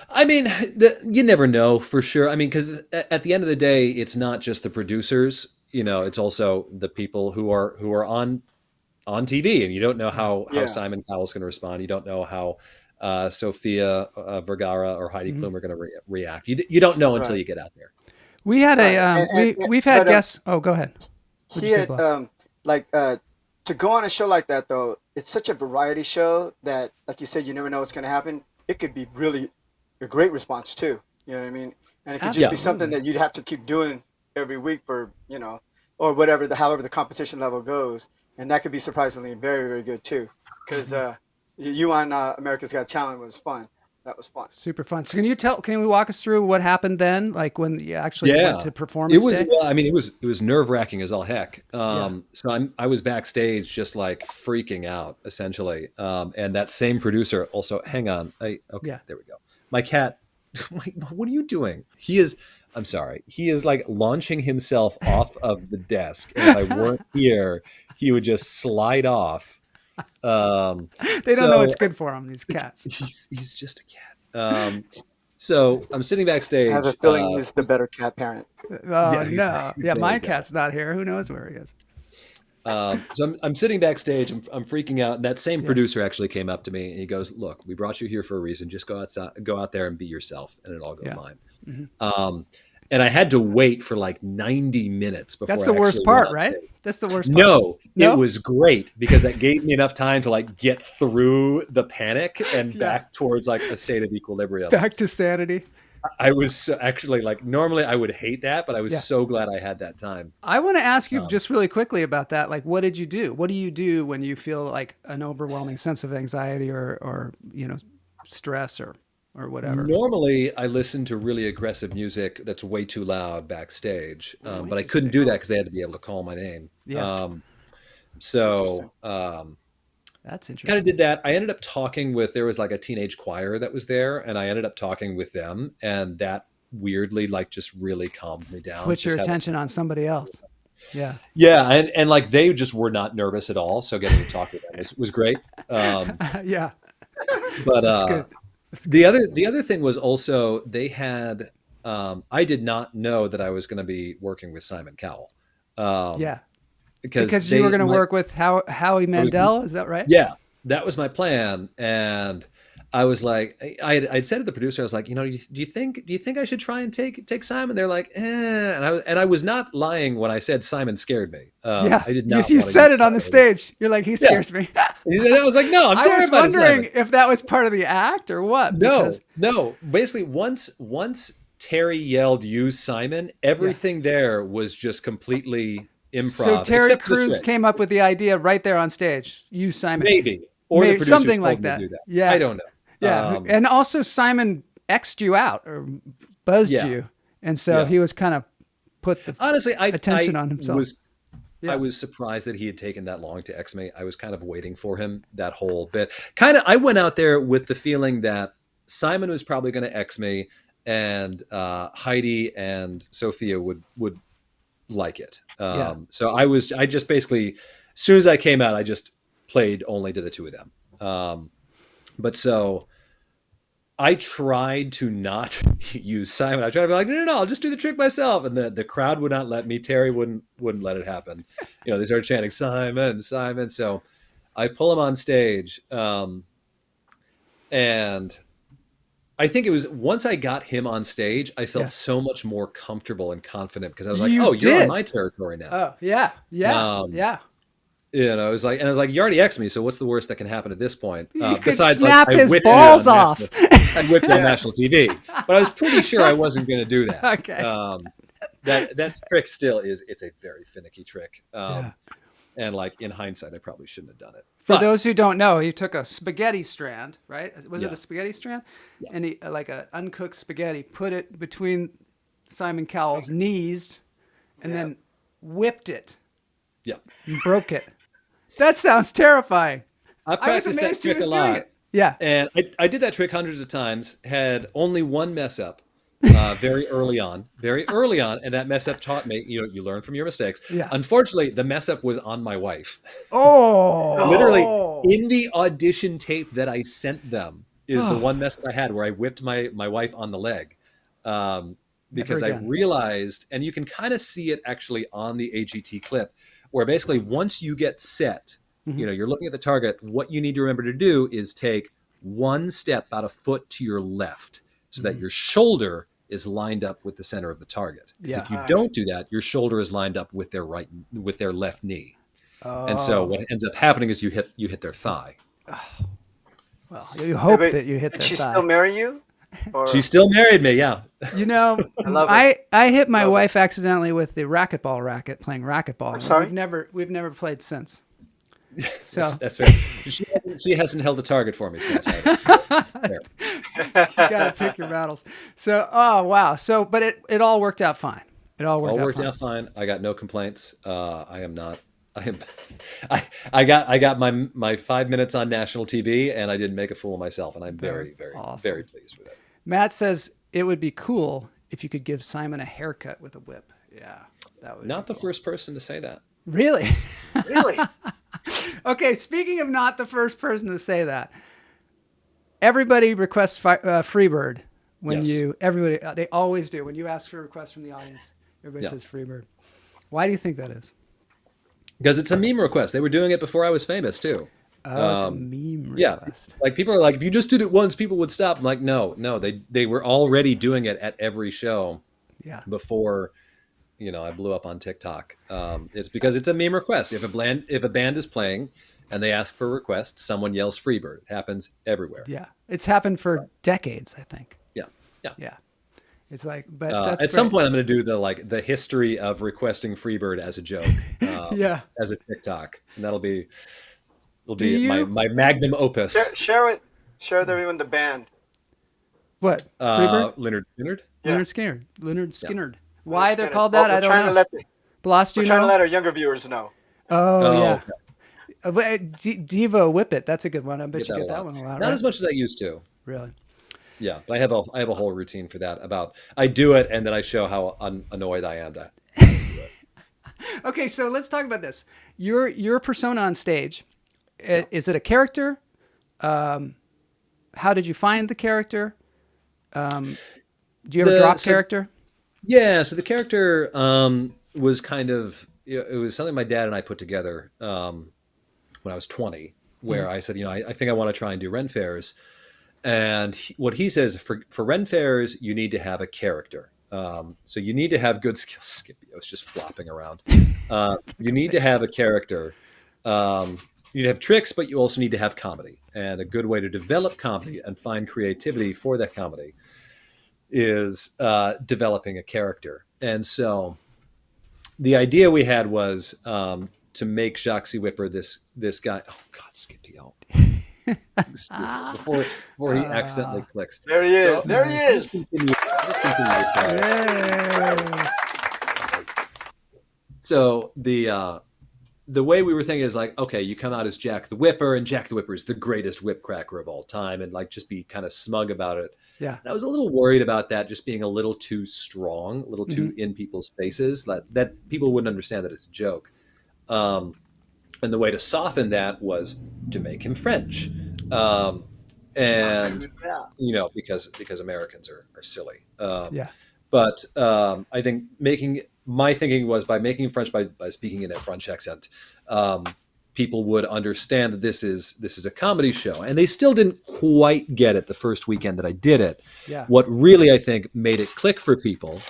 Speaker 5: I mean, you never know for sure. I mean, because at the end of the day, it's not just the producers. It's also the people who are on TV, and you don't know how
Speaker 3: Yeah.
Speaker 5: Simon Cowell's going to respond. You don't know how Sofia Vergara or Heidi Klum are going to react. You don't know until
Speaker 3: Right.
Speaker 5: you get out there.
Speaker 2: We had a we've had
Speaker 3: but,
Speaker 2: guests. Oh, go ahead. What'd
Speaker 3: He
Speaker 2: you say,
Speaker 3: had
Speaker 2: Bluff?
Speaker 3: to go on a show like that though. It's such a variety show that, like you said, you never know what's going to happen. It could be really a great response too. You know what I mean? And it could just be something that you'd have to keep doing every week for or whatever however the competition level goes, and that could be surprisingly very, very good too. Because you on America's Got Talent was fun. That was fun.
Speaker 2: Super fun. So can we walk us through what happened then? Like when you actually went to performance
Speaker 5: It was,
Speaker 2: day?
Speaker 5: well, I mean, it was nerve wracking as all heck. So I was backstage just like freaking out essentially. And that same producer also, hang on. There we go. My cat, what are you doing? I'm sorry. He is like launching himself off of the desk. And if I weren't here, he would just slide off.
Speaker 2: They don't know what's good for them, these cats.
Speaker 5: He's just a cat. So I'm sitting backstage.
Speaker 3: I have a feeling he's the better cat parent.
Speaker 2: Oh
Speaker 5: he's-
Speaker 2: no!
Speaker 5: he's
Speaker 2: Yeah, my
Speaker 5: very good.
Speaker 2: cat's not here. Who knows where he is?
Speaker 5: So I'm sitting backstage. I'm freaking out. And that same producer actually came up to me and he goes, "Look, we brought you here for a reason. Just go out there and be yourself, and it'll all go fine." And I had to wait for like 90 minutes before.
Speaker 2: That's the
Speaker 5: I
Speaker 2: worst
Speaker 5: actually
Speaker 2: part,
Speaker 5: went
Speaker 2: right?
Speaker 5: out there.
Speaker 2: That's the worst part.
Speaker 5: No,
Speaker 2: No?
Speaker 5: it was great because that gave me enough time to like get through the panic and back towards like a state of equilibrium.
Speaker 2: Back to sanity.
Speaker 5: I was actually like, normally I would hate that, but I was so glad I had that time.
Speaker 2: I want to ask you just really quickly about that. Like, what did you do? What do you do when you feel like an overwhelming sense of anxiety or stress or whatever?
Speaker 5: Normally, I listen to really aggressive music that's way too loud backstage, but I couldn't do that because they had to be able to call my name.
Speaker 2: Yeah. That's interesting.
Speaker 5: Kind of did that. I ended up talking with, there was like a teenage choir that was there, and I ended up talking with them, and that weirdly like just really calmed me down.
Speaker 2: Put your
Speaker 5: Just
Speaker 2: attention on somebody else. Yeah.
Speaker 5: Yeah, and like they just were not nervous at all, so getting to talk with them was great.
Speaker 2: Yeah.
Speaker 5: But
Speaker 2: That's good.
Speaker 5: the other thing was also they had I did not know that I was going to be working with Simon Cowell. Because
Speaker 2: you were going to work with Howie Mandel, is that right?
Speaker 5: Yeah, that was my plan, and I was like, I'd said to the producer, I was like, do you think I should try and take Simon? They're like, and I was not lying when I said Simon scared me.
Speaker 2: Yeah,
Speaker 5: I did not.
Speaker 2: You said it on the stage. You're like, he scares me.
Speaker 5: He said, I was like, no, I'm
Speaker 2: I was
Speaker 5: terrified of
Speaker 2: wondering
Speaker 5: Simon.
Speaker 2: if that was part of the act or what.
Speaker 5: No. Basically, once Terry yelled, "Use Simon," everything there was just completely improv.
Speaker 2: So Terry
Speaker 5: except for the
Speaker 2: Crews
Speaker 5: trick.
Speaker 2: came up with the idea right there on stage. Use Simon.
Speaker 5: Maybe. Or the
Speaker 2: Maybe
Speaker 5: producers
Speaker 2: something
Speaker 5: told
Speaker 2: like
Speaker 5: me to
Speaker 2: that.
Speaker 5: do that.
Speaker 2: Yeah.
Speaker 5: I don't know.
Speaker 2: Yeah. And also Simon X'd you out or buzzed
Speaker 5: Yeah.
Speaker 2: you And so
Speaker 5: Yeah.
Speaker 2: he was kind of put the
Speaker 5: Honestly,
Speaker 2: attention on himself.
Speaker 5: I was surprised that he had taken that long to X me. I was kind of waiting for him that whole bit. I went out there with the feeling that Simon was probably going to X me, and Heidi and Sophia would like it. So I just basically, as soon as I came out, I just played only to the two of them. But so I tried to not use Simon. I tried to be like, no, I'll just do the trick myself. And the crowd would not let me. Terry wouldn't let it happen. They started chanting Simon, Simon. So I pull him on stage. And I think it was once I got him on stage, I felt so much more comfortable and confident because I was like,
Speaker 2: You
Speaker 5: you're
Speaker 2: did.
Speaker 5: on my territory now.
Speaker 2: Oh, yeah.
Speaker 5: I was like, you already X'd me, so what's the worst that can happen at this point?
Speaker 2: You could
Speaker 5: Besides,
Speaker 2: snap
Speaker 5: I
Speaker 2: his
Speaker 5: whipped it
Speaker 2: balls
Speaker 5: on
Speaker 2: off.
Speaker 5: I whipped it on national TV, but I was pretty sure I wasn't going to do that.
Speaker 2: Okay.
Speaker 5: That trick still it's a very finicky trick.
Speaker 2: Yeah.
Speaker 5: And like in hindsight, I probably shouldn't have done it.
Speaker 2: For
Speaker 5: But
Speaker 2: those who don't know, he took a spaghetti strand, right? Was it
Speaker 5: Yeah.
Speaker 2: a spaghetti strand? Yeah. And he, like a uncooked spaghetti, put it between Simon Cowell's knees and then whipped it
Speaker 5: yeah,
Speaker 2: and broke it. That sounds terrifying.
Speaker 5: I
Speaker 2: I was
Speaker 5: practiced that
Speaker 2: amazed he
Speaker 5: trick
Speaker 2: was
Speaker 5: a
Speaker 2: doing
Speaker 5: lot.
Speaker 2: it. Yeah.
Speaker 5: And I did that trick hundreds of times, had only one mess up very early on, and that mess up taught me, you learn from your mistakes.
Speaker 2: Yeah.
Speaker 5: Unfortunately, the mess up was on my wife.
Speaker 2: Oh.
Speaker 5: Literally, in the audition tape that I sent them is the one mess up I had where I whipped my wife on the leg. Because I
Speaker 2: again.
Speaker 5: realized, and you can kind of see it actually on the AGT clip, where basically once you get set, you're looking at the target, what you need to remember to do is take one step about a foot to your left so that your shoulder is lined up with the center of the target. Because if you don't do that, your shoulder is lined up with their left knee. And so what ends up happening is you hit their thigh.
Speaker 2: Well, you hope
Speaker 3: Wait,
Speaker 2: that you hit
Speaker 3: did
Speaker 2: their
Speaker 3: she
Speaker 2: thigh.
Speaker 3: still marry you? Or...
Speaker 5: She still married me, yeah.
Speaker 3: I love it.
Speaker 2: I hit my wife accidentally with the racquetball racket playing racquetball.
Speaker 3: I'm sorry?
Speaker 2: We've never played since. So
Speaker 5: That's fair. She hasn't held a target for me since. Fair.
Speaker 2: you gotta pick your battles. So wow. So but it all worked out fine. It all worked out fine.
Speaker 5: I got no complaints. I got my 5 minutes on national TV and I didn't make a fool of myself, and I'm very, very,
Speaker 2: awesome.
Speaker 5: very pleased with it.
Speaker 2: Matt says it would be cool if you could give Simon a haircut with a whip. Yeah, that would
Speaker 5: Not
Speaker 2: be
Speaker 5: the
Speaker 2: cool.
Speaker 5: first person to say that.
Speaker 2: Really?
Speaker 3: Really?
Speaker 2: Okay, speaking of not the first person to say that, everybody requests Freebird when
Speaker 5: Yes.
Speaker 2: they always do. When you ask for a request from the audience, everybody says Freebird. Why do you think that is?
Speaker 5: Because it's a meme request. They were doing it before I was famous too.
Speaker 2: Oh, it's a meme
Speaker 5: Yeah,
Speaker 2: request.
Speaker 5: like people are like, if you just did it once, people would stop. I'm like, no, they were already doing it at every show.
Speaker 2: Yeah.
Speaker 5: Before, I blew up on TikTok. It's because it's a meme request. If a band is playing and they ask for a request, someone yells Freebird. It happens everywhere.
Speaker 2: Yeah. It's happened for decades, I think.
Speaker 5: Yeah.
Speaker 2: Yeah. It's like, but that's
Speaker 5: at some
Speaker 2: great.
Speaker 5: point, I'm going to do the history of requesting Freebird as a joke.
Speaker 2: Yeah.
Speaker 5: As a TikTok, and it'll be
Speaker 2: you-
Speaker 5: my magnum opus.
Speaker 3: Share with everyone the band.
Speaker 2: What? Freebird?
Speaker 5: Leonard Skinner.
Speaker 3: Yeah.
Speaker 2: Leonard Skinner. Why they're
Speaker 3: Skinner.
Speaker 2: called that,
Speaker 3: We're
Speaker 2: I don't
Speaker 3: trying
Speaker 2: know.
Speaker 3: To let
Speaker 2: Blast,
Speaker 3: we're
Speaker 2: you
Speaker 3: trying
Speaker 2: know?
Speaker 3: to let our younger viewers know.
Speaker 2: Oh, yeah.
Speaker 5: Okay.
Speaker 2: Diva Whip It. That's a good one. I bet
Speaker 5: Get
Speaker 2: you
Speaker 5: that
Speaker 2: get
Speaker 5: a
Speaker 2: that
Speaker 5: lot.
Speaker 2: one a lot.
Speaker 5: Not
Speaker 2: right?
Speaker 5: as much as I used to.
Speaker 2: Really?
Speaker 5: Yeah, but I have a whole routine for that. I do it and then I show how annoyed I am.
Speaker 2: Okay, so let's talk about this. Your persona on stage, is it a character? How did you find the character? Do you ever drop character?
Speaker 5: Yeah, so the character was kind of, it was something my dad and I put together when I was 20, where I said, I think I want to try and do Ren fairs. And what he says, for Ren fairs, you need to have a character. So you need to have good skills. Skippy, I was just flopping around. You need to have a character. You need to have tricks, but you also need to have comedy. And a good way to develop comedy and find creativity for that comedy is developing a character. And so the idea we had was to make Jacques Whipper this guy. Oh God, Skippy! Oh. before he accidentally clicks.
Speaker 3: There he is.
Speaker 5: So,
Speaker 3: There he
Speaker 5: I'll just
Speaker 3: is.
Speaker 5: continue to tell.
Speaker 2: Yay.
Speaker 5: So the way we were thinking is like, okay, you come out as Jack the Whipper, and Jack the Whipper is the greatest whip cracker of all time, and like just be kind of smug about it.
Speaker 2: Yeah.
Speaker 5: And I was a little worried about that just being a little too strong, a little too in people's faces, that people wouldn't understand that it's a joke. And the way to soften that was to make him French, and because Americans are silly.
Speaker 2: Yeah.
Speaker 5: But I think my thinking was by making him French, by speaking in a French accent, people would understand that this is a comedy show, and they still didn't quite get it the first weekend that I did it.
Speaker 2: Yeah.
Speaker 5: What really I think made it click for people,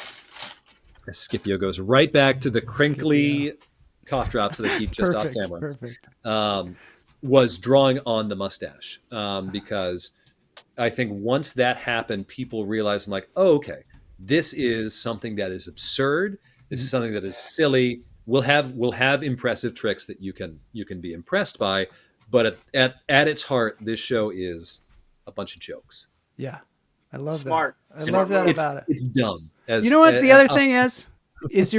Speaker 5: as Scipio goes right back to the crinkly cough drops that I keep just off camera.
Speaker 2: Perfect.
Speaker 5: Was drawing on the mustache, because I think once that happened, people realized, I'm like, oh, okay, this is something that is absurd. This is something that is silly. We'll have impressive tricks that you can be impressed by, but at its heart, this show is a bunch of jokes.
Speaker 2: Yeah. I love
Speaker 3: Smart.
Speaker 2: that. I love that
Speaker 5: It's,
Speaker 2: about it.
Speaker 5: it's dumb.
Speaker 2: You know what the other thing is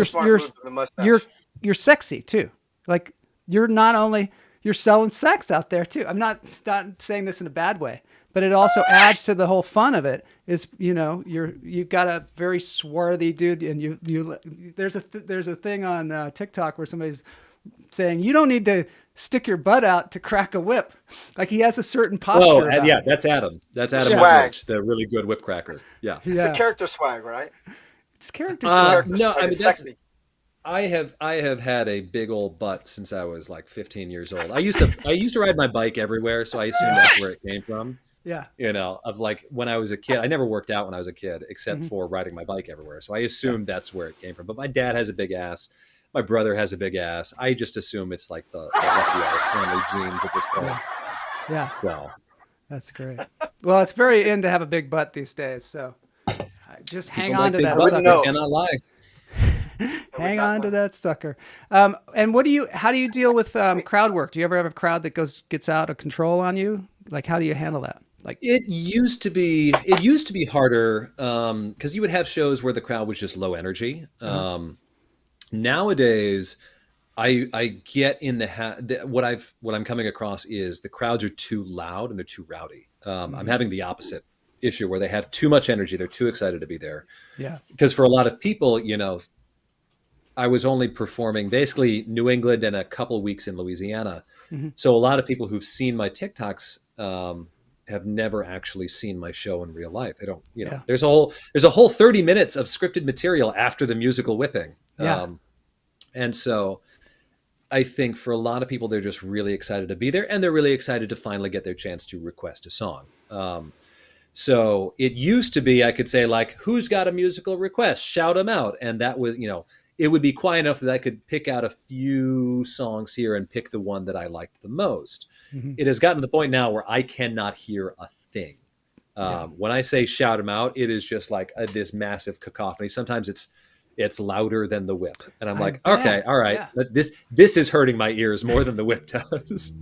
Speaker 3: Smart move to the mustache.
Speaker 2: you're sexy too. Like you're selling sex out there too. I'm not saying this in a bad way, but it also adds to the whole fun of it. Is you've got a very swarthy dude, and there's a thing on TikTok where somebody's saying you don't need to stick your butt out to crack a whip. Like he has a certain posture.
Speaker 5: Oh, yeah, that's Adam. That's Adam
Speaker 3: Swag.
Speaker 5: Upwich, the really good whip cracker. Yeah.
Speaker 3: It's a character swag, right?
Speaker 2: It's character
Speaker 5: No,
Speaker 2: swag.
Speaker 5: I mean, that's,
Speaker 3: sexy.
Speaker 5: I have had a big old butt since I was like 15 years old. I used to ride my bike everywhere, so I assume that's where it came from.
Speaker 2: Yeah.
Speaker 5: Of like when I was a kid, I never worked out when I was a kid, except for riding my bike everywhere. So I assumed that's where it came from. But my dad has a big ass. My brother has a big ass. I just assume it's like the family genes at this point.
Speaker 2: Yeah.
Speaker 5: Well,
Speaker 2: That's great. Well, it's very in to have a big butt these days. So just hang on to that
Speaker 3: butts.
Speaker 2: sucker.
Speaker 3: No.
Speaker 5: Cannot lie.
Speaker 2: Hang on to that sucker. And how do you deal with crowd work? Do you ever have a crowd that gets out of control on you? Like, how do you handle that? Like,
Speaker 5: It used to be harder because you would have shows where the crowd was just low energy. Nowadays, I get in what I'm coming across is the crowds are too loud and they're too rowdy. I'm having the opposite issue where they have too much energy. They're too excited to be there.
Speaker 2: yeah,
Speaker 5: Because for a lot of people, I was only performing basically New England and a couple weeks in Louisiana. So a lot of people who've seen my TikToks have never actually seen my show in real life. They don't,
Speaker 2: Yeah.
Speaker 5: there's a whole 30 minutes of scripted material after the musical whipping.
Speaker 2: Yeah.
Speaker 5: And so I think for a lot of people, they're just really excited to be there, and they're really excited to finally get their chance to request a song. So it used to be, I could say like, who's got a musical request? Shout them out. And that was, it would be quiet enough that I could pick out a few songs here and pick the one that I liked the most. It has gotten to the point now where I cannot hear a thing. When I say shout them out, it is just like this massive cacophony. Sometimes it's louder than the whip. And I'm like,
Speaker 2: bet.
Speaker 5: okay, all right.
Speaker 2: Yeah.
Speaker 5: But this is hurting my ears more than the whip does.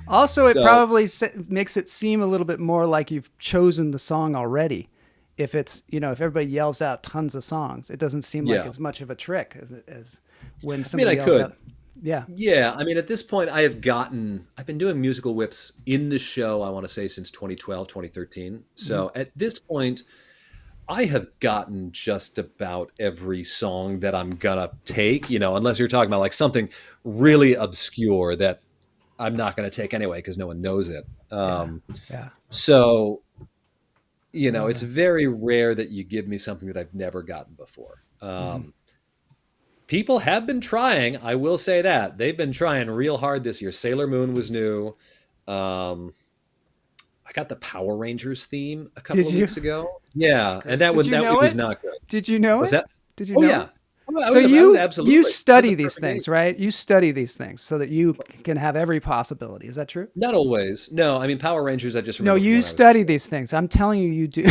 Speaker 2: Also, it
Speaker 5: So-
Speaker 2: probably makes it seem a little bit more like you've chosen the song already. If it's, if everybody yells out tons of songs, it doesn't seem like
Speaker 5: Yeah.
Speaker 2: as much of a trick as when somebody
Speaker 5: I
Speaker 2: yells
Speaker 5: could.
Speaker 2: out. Yeah.
Speaker 5: Yeah, I mean, at this point, I've been doing musical whips in the show, I want to say, since 2012, 2013. So at this point, I have gotten just about every song that I'm going to take, unless you're talking about like something really obscure that I'm not going to take anyway because no one knows it.
Speaker 2: Yeah.
Speaker 5: So, it's very rare that you give me something that I've never gotten before. People have been trying. I will say that they've been trying real hard this year. Sailor Moon was new. I got the Power Rangers theme a couple
Speaker 2: Did
Speaker 5: of
Speaker 2: you?
Speaker 5: weeks ago. Yeah, and that
Speaker 2: Did
Speaker 5: was
Speaker 2: you know
Speaker 5: was
Speaker 2: it?
Speaker 5: not good.
Speaker 2: Did you know
Speaker 5: Was
Speaker 2: it?
Speaker 5: that?
Speaker 2: Did you
Speaker 5: Oh
Speaker 2: know
Speaker 5: yeah.
Speaker 2: it?
Speaker 5: I
Speaker 2: So
Speaker 5: was
Speaker 2: you
Speaker 5: absolutely.
Speaker 2: you study
Speaker 5: That was
Speaker 2: these
Speaker 5: the perfect
Speaker 2: things,
Speaker 5: age.
Speaker 2: right? You study these things so that you can have every possibility. Is that true?
Speaker 5: Not always. No, I mean Power Rangers. I just
Speaker 2: No,
Speaker 5: remember from
Speaker 2: you
Speaker 5: when I was-
Speaker 2: study these things. I'm telling you, you do.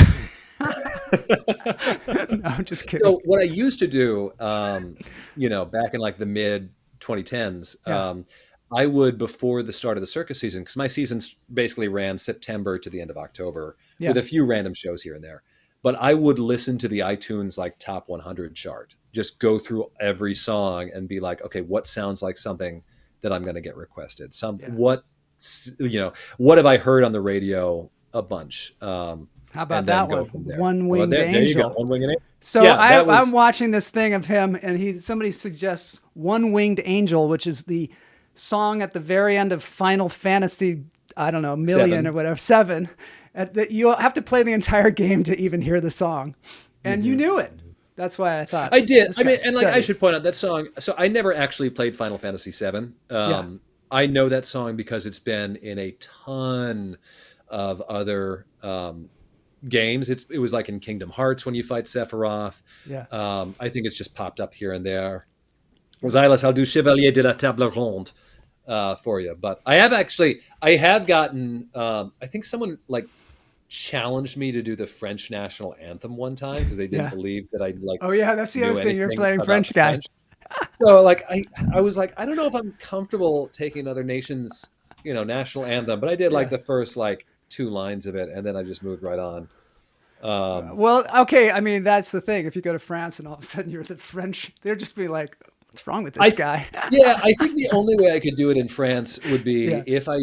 Speaker 2: No, I'm just kidding.
Speaker 5: So what I used to do, back in like the mid 2010s,
Speaker 2: Yeah.
Speaker 5: I would, before the start of the circus season, because my seasons basically ran September to the end of October
Speaker 2: Yeah.
Speaker 5: with a few random shows here and there. But I would listen to the iTunes like top 100 chart, just go through every song and be like, okay, what sounds like something that I'm going to get requested? What have I heard on the radio a bunch?
Speaker 2: How about
Speaker 5: and then
Speaker 2: that
Speaker 5: go
Speaker 2: one?
Speaker 5: from there.
Speaker 2: One
Speaker 5: Well,
Speaker 2: Winged
Speaker 5: there you
Speaker 2: Angel.
Speaker 5: go. One Winged Angel.
Speaker 2: So
Speaker 5: Yeah, that was-
Speaker 2: I'm watching this thing of him, and somebody suggests One Winged Angel, which is the song at the very end of Final Fantasy, I don't know, million
Speaker 5: 7.
Speaker 2: or whatever, 7. That you have to play the entire game to even hear the song, and you knew it. That's why I thought
Speaker 5: I did.
Speaker 2: this
Speaker 5: I mean,
Speaker 2: guy
Speaker 5: and like I
Speaker 2: studies.
Speaker 5: should point out that song. So I never actually played Final Fantasy VII. I know that song because it's been in a ton of other games. It was like in Kingdom Hearts when you fight Sephiroth.
Speaker 2: Yeah.
Speaker 5: I think it's just popped up here and there. Silas, I'll do Chevalier de la Table Ronde for you. But I have gotten, I think someone like challenged me to do the French national anthem one time because they didn't
Speaker 2: Yeah.
Speaker 5: believe that I like.
Speaker 2: Oh yeah, that's the
Speaker 5: knew
Speaker 2: other thing. You're
Speaker 5: anything
Speaker 2: playing
Speaker 5: about
Speaker 2: French
Speaker 5: the
Speaker 2: guy.
Speaker 5: French. So like I was like, I don't know if I'm comfortable taking another nation's, national anthem, but I did like the first like 2 lines of it, and then I just moved right on.
Speaker 2: Well, okay. I mean, that's the thing. If you go to France and all of a sudden you're the French, they'll just be like, "What's wrong with this guy?"
Speaker 5: Yeah, I think the only way I could do it in France would be
Speaker 2: Yeah.
Speaker 5: if I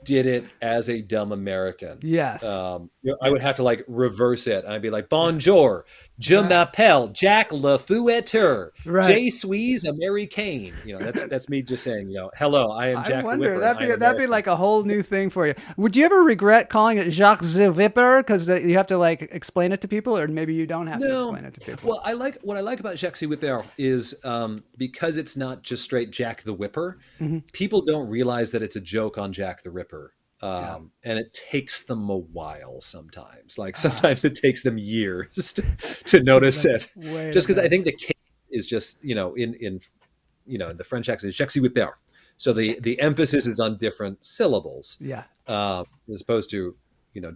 Speaker 5: did it as a dumb American.
Speaker 2: Yes.
Speaker 5: I would have to like reverse it, and I'd be like, "Bonjour, je m'appelle Jack Le Fouetteur.
Speaker 2: Right.
Speaker 5: Je suis Américain." That's me just saying, hello, I am
Speaker 2: I
Speaker 5: Jack the
Speaker 2: wonder,
Speaker 5: Whipper. I am
Speaker 2: that'd be
Speaker 5: American.
Speaker 2: like a whole new thing for you. Would you ever regret calling it Jacques the Whipper because you have to like explain it to people, or maybe you don't have to explain it to people?
Speaker 5: Well, what I like about Jacques the Whipper is because it's not just straight Jack the Whipper.
Speaker 2: Mm-hmm.
Speaker 5: People don't realize that it's a joke on Jack the Ripper. And it takes them a while sometimes. Like sometimes it takes them years to notice it. Just because I think the case is just in the French accent, Jacques the Whipper. So the emphasis is on different syllables.
Speaker 2: Yeah.
Speaker 5: As opposed to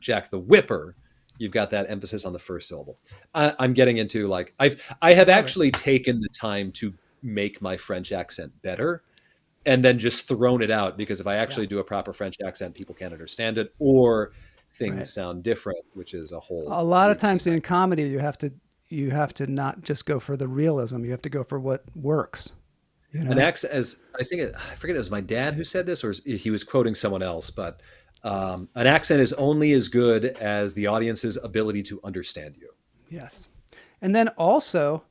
Speaker 5: Jack the Whipper. You've got that emphasis on the first syllable. I'm getting into like I have actually taken the time to make my French accent better, and then just thrown it out because if I actually do a proper French accent, people can't understand it, or things sound different, which is a whole.
Speaker 2: A lot of times in comedy, you have to not just go for the realism. You have to go for what works.
Speaker 5: An accent, I forget it was my dad who said this, or he was quoting someone else, but an accent is only as good as the audience's ability to understand you.
Speaker 2: Yes. And then also,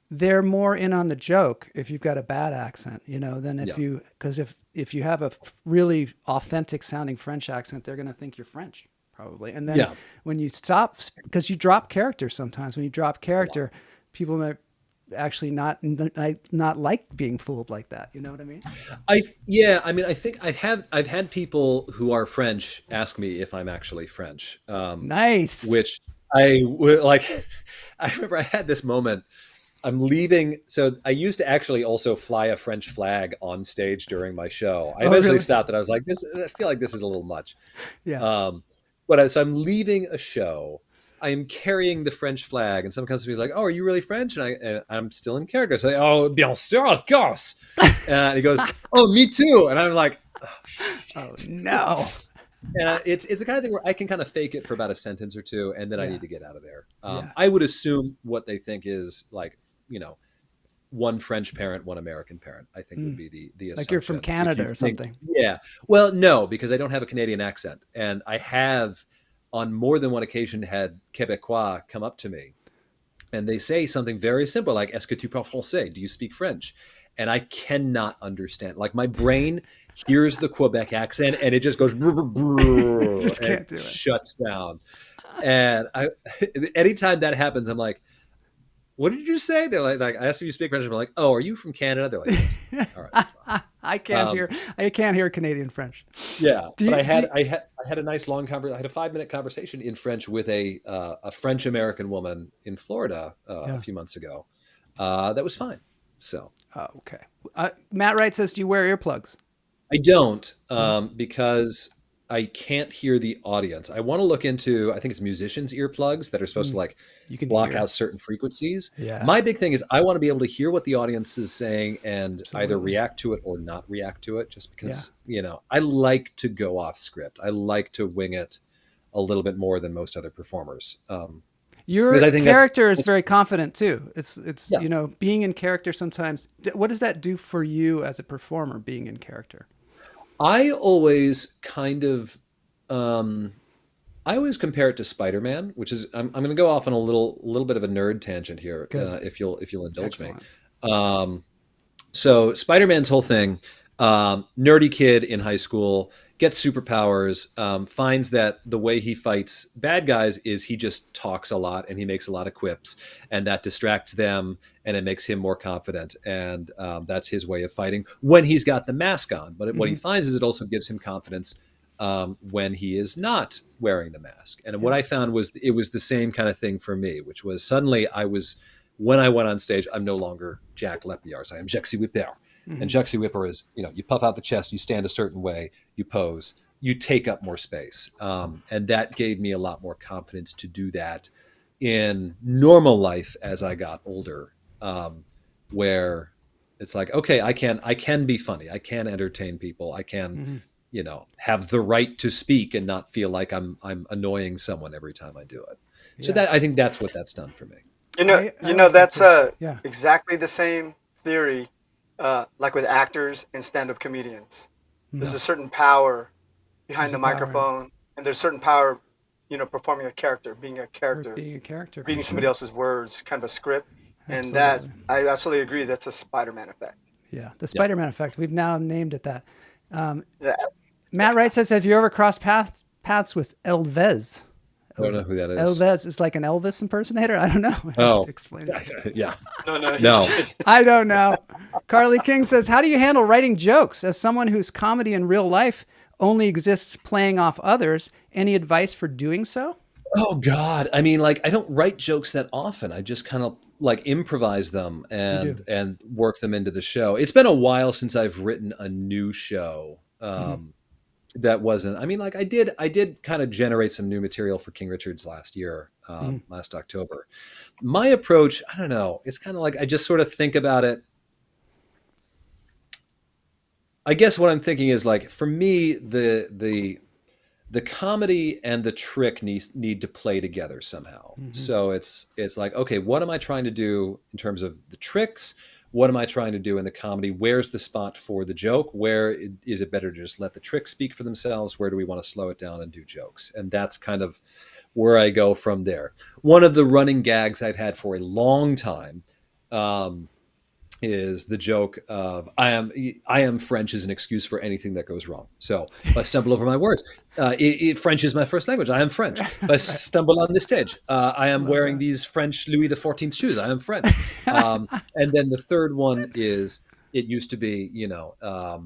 Speaker 2: they're more in on the joke if you've got a bad accent, than because if you have a really authentic sounding French accent, they're going to think you're French probably. And then when you stop, because you drop character sometimes, when you drop character, people might actually not like being fooled like that. You know what I mean?
Speaker 5: I think I've had people who are French ask me if I'm actually French.
Speaker 2: Nice.
Speaker 5: Which I would like. I remember I had this moment. I'm leaving. So I used to actually also fly a French flag on stage during my show. I eventually
Speaker 2: really?
Speaker 5: stopped it. I was like, I feel like this is a little much.
Speaker 2: Yeah.
Speaker 5: So I'm leaving a show. I am carrying the French flag, and someone comes to me like, "Oh, are you really French?" And I'm still in character. So bien sûr, of course. And he goes, "Oh, me too." And I'm like, "Oh, shit."
Speaker 2: Oh no.
Speaker 5: And it's the kind of thing where I can kind of fake it for about a sentence or two, and then I need to get out of there. I would assume what they think is like, one French parent, one American parent, I think would be the assumption.
Speaker 2: Like you're from Canada or something.
Speaker 5: Yeah. Well, no, because I don't have a Canadian accent. And I have on more than one occasion had Québécois come up to me and they say something very simple like, "Est-ce que tu parles français? Do you speak French?" And I cannot understand. Like my brain hears the Quebec accent and it just goes,
Speaker 2: Just can't do it.
Speaker 5: Shuts down. And anytime that happens, I'm like, "What did you say?" They're like I asked if you speak French. I'm like, "Oh, are you from Canada?" They're like, "Yes." All right.
Speaker 2: I can't hear Canadian French.
Speaker 5: Yeah, I had a nice long conversation. I had a 5-minute conversation in French with a French American woman in Florida a few months ago. That was fine. So.
Speaker 2: Oh, okay. Matt Wright says, "Do you wear earplugs?"
Speaker 5: I don't because I can't hear the audience. I want to look into, I think it's musicians' earplugs that are supposed to like
Speaker 2: You can
Speaker 5: block
Speaker 2: hear.
Speaker 5: out certain frequencies.
Speaker 2: Yeah.
Speaker 5: My big thing is I want to be able to hear what the audience is saying and either
Speaker 2: Absolutely.
Speaker 5: react to it or not react to it, just because, I like to go off script. I like to wing it a little bit more than most other performers.
Speaker 2: Your
Speaker 5: Because I think
Speaker 2: character is
Speaker 5: that's
Speaker 2: very confident too. It's
Speaker 5: Yeah.
Speaker 2: being in character sometimes. What does that do for you as a performer, being in character?
Speaker 5: I always kind of, I always compare it to Spider-Man, which is I'm going to go off on a little bit of a nerd tangent here,
Speaker 2: Good.
Speaker 5: if you'll indulge
Speaker 2: Excellent.
Speaker 5: me. So Spider-Man's whole thing, nerdy kid in high school, gets superpowers, finds that the way he fights bad guys is he just talks a lot and he makes a lot of quips, and that distracts them and it makes him more confident. And that's his way of fighting when he's got the mask on. But what he finds is it also gives him confidence when he is not wearing the mask. And what I found was it was the same kind of thing for me, which was suddenly when I went on stage, I'm no longer Jack Lepiars. I am Jexy Whipper. And Jexy Whipper is, you puff out the chest, you stand a certain way, you pose, you take up more space. And that gave me a lot more confidence to do that in normal life as I got older, where it's like, okay, I can be funny. I can entertain people. I can, have the right to speak and not feel like I'm annoying someone every time I do it. So that, I think that's what that's done for me.
Speaker 3: You know,
Speaker 2: I like that
Speaker 3: that's
Speaker 2: too. Yeah.
Speaker 3: exactly the same theory, like with actors and stand-up comedians. There's a certain power behind the
Speaker 2: There's a power.
Speaker 3: microphone, and there's certain power, performing a character, being a character,
Speaker 2: Being a character.
Speaker 3: reading somebody else's words, kind of a script. And that, I absolutely agree, that's a Spider-Man effect.
Speaker 2: Yeah, the Spider-Man effect. We've now named it that.
Speaker 3: Yeah.
Speaker 2: Matt Wright says, "Have you ever crossed paths with Elvez?"
Speaker 5: I don't know who that is.
Speaker 2: Elvez is like an Elvis impersonator. I don't know. I have
Speaker 5: Oh,
Speaker 2: to explain it.
Speaker 5: yeah.
Speaker 3: No,
Speaker 5: No.
Speaker 2: I don't know. Carly King says, "How do you handle writing jokes as someone whose comedy in real life only exists playing off others? Any advice for doing so?"
Speaker 5: Oh God. I mean, like I don't write jokes that often. I just kind of like improvise them and work them into the show. It's been a while since I've written a new show. That wasn't, I mean, like I did kind of generate some new material for King Richard's last year, last October. My approach, I don't know. It's kind of like, I just sort of think about it. I guess what I'm thinking is like, for me, the comedy and the trick need to play together somehow. So it's like, okay, what am I trying to do in terms of the tricks? What am I trying to do in the comedy? Where's the spot for the joke? Where is it better to just let the tricks speak for themselves? Where do we want to slow it down and do jokes? And that's kind of where I go from there. One of the running gags I've had for a long time is the joke of I am French is an excuse for anything that goes wrong. So if I stumble over my words, French is my first language. I am French. If I stumble on the stage, I am wearing these French Louis XIV shoes. I am French. And then the third one is it used to be, oh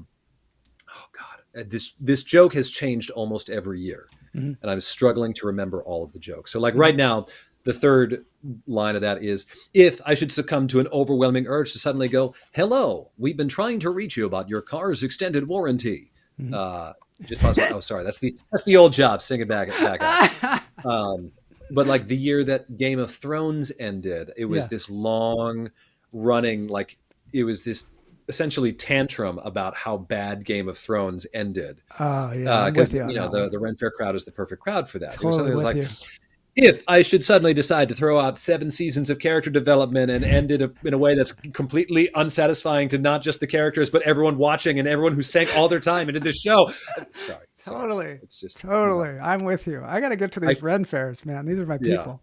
Speaker 5: God, this joke has changed almost every year, and I'm struggling to remember all of the jokes. So like right now, the third line of that is, if I should succumb to an overwhelming urge to suddenly go, hello, we've been trying to reach you about your car's extended warranty. Just pause. Oh, sorry. That's the old job. Sing it back up. But like the year that Game of Thrones ended, it was this long running, like it was this essentially tantrum about how bad Game of Thrones ended.
Speaker 2: Oh yeah.
Speaker 5: Because
Speaker 2: I'm with you on that one.
Speaker 5: the Ren Fair crowd is the perfect crowd for that.
Speaker 2: Totally
Speaker 5: It was something that was
Speaker 2: with
Speaker 5: like,
Speaker 2: you.
Speaker 5: if I should suddenly decide to throw out 7 seasons of character development and end it in a way that's completely unsatisfying to not just the characters, but everyone watching and everyone who sank all their time into this show. Sorry.
Speaker 2: Totally.
Speaker 5: It's just
Speaker 2: Totally. I'm with you. I got to get to these Ren fairs, man. These are my people.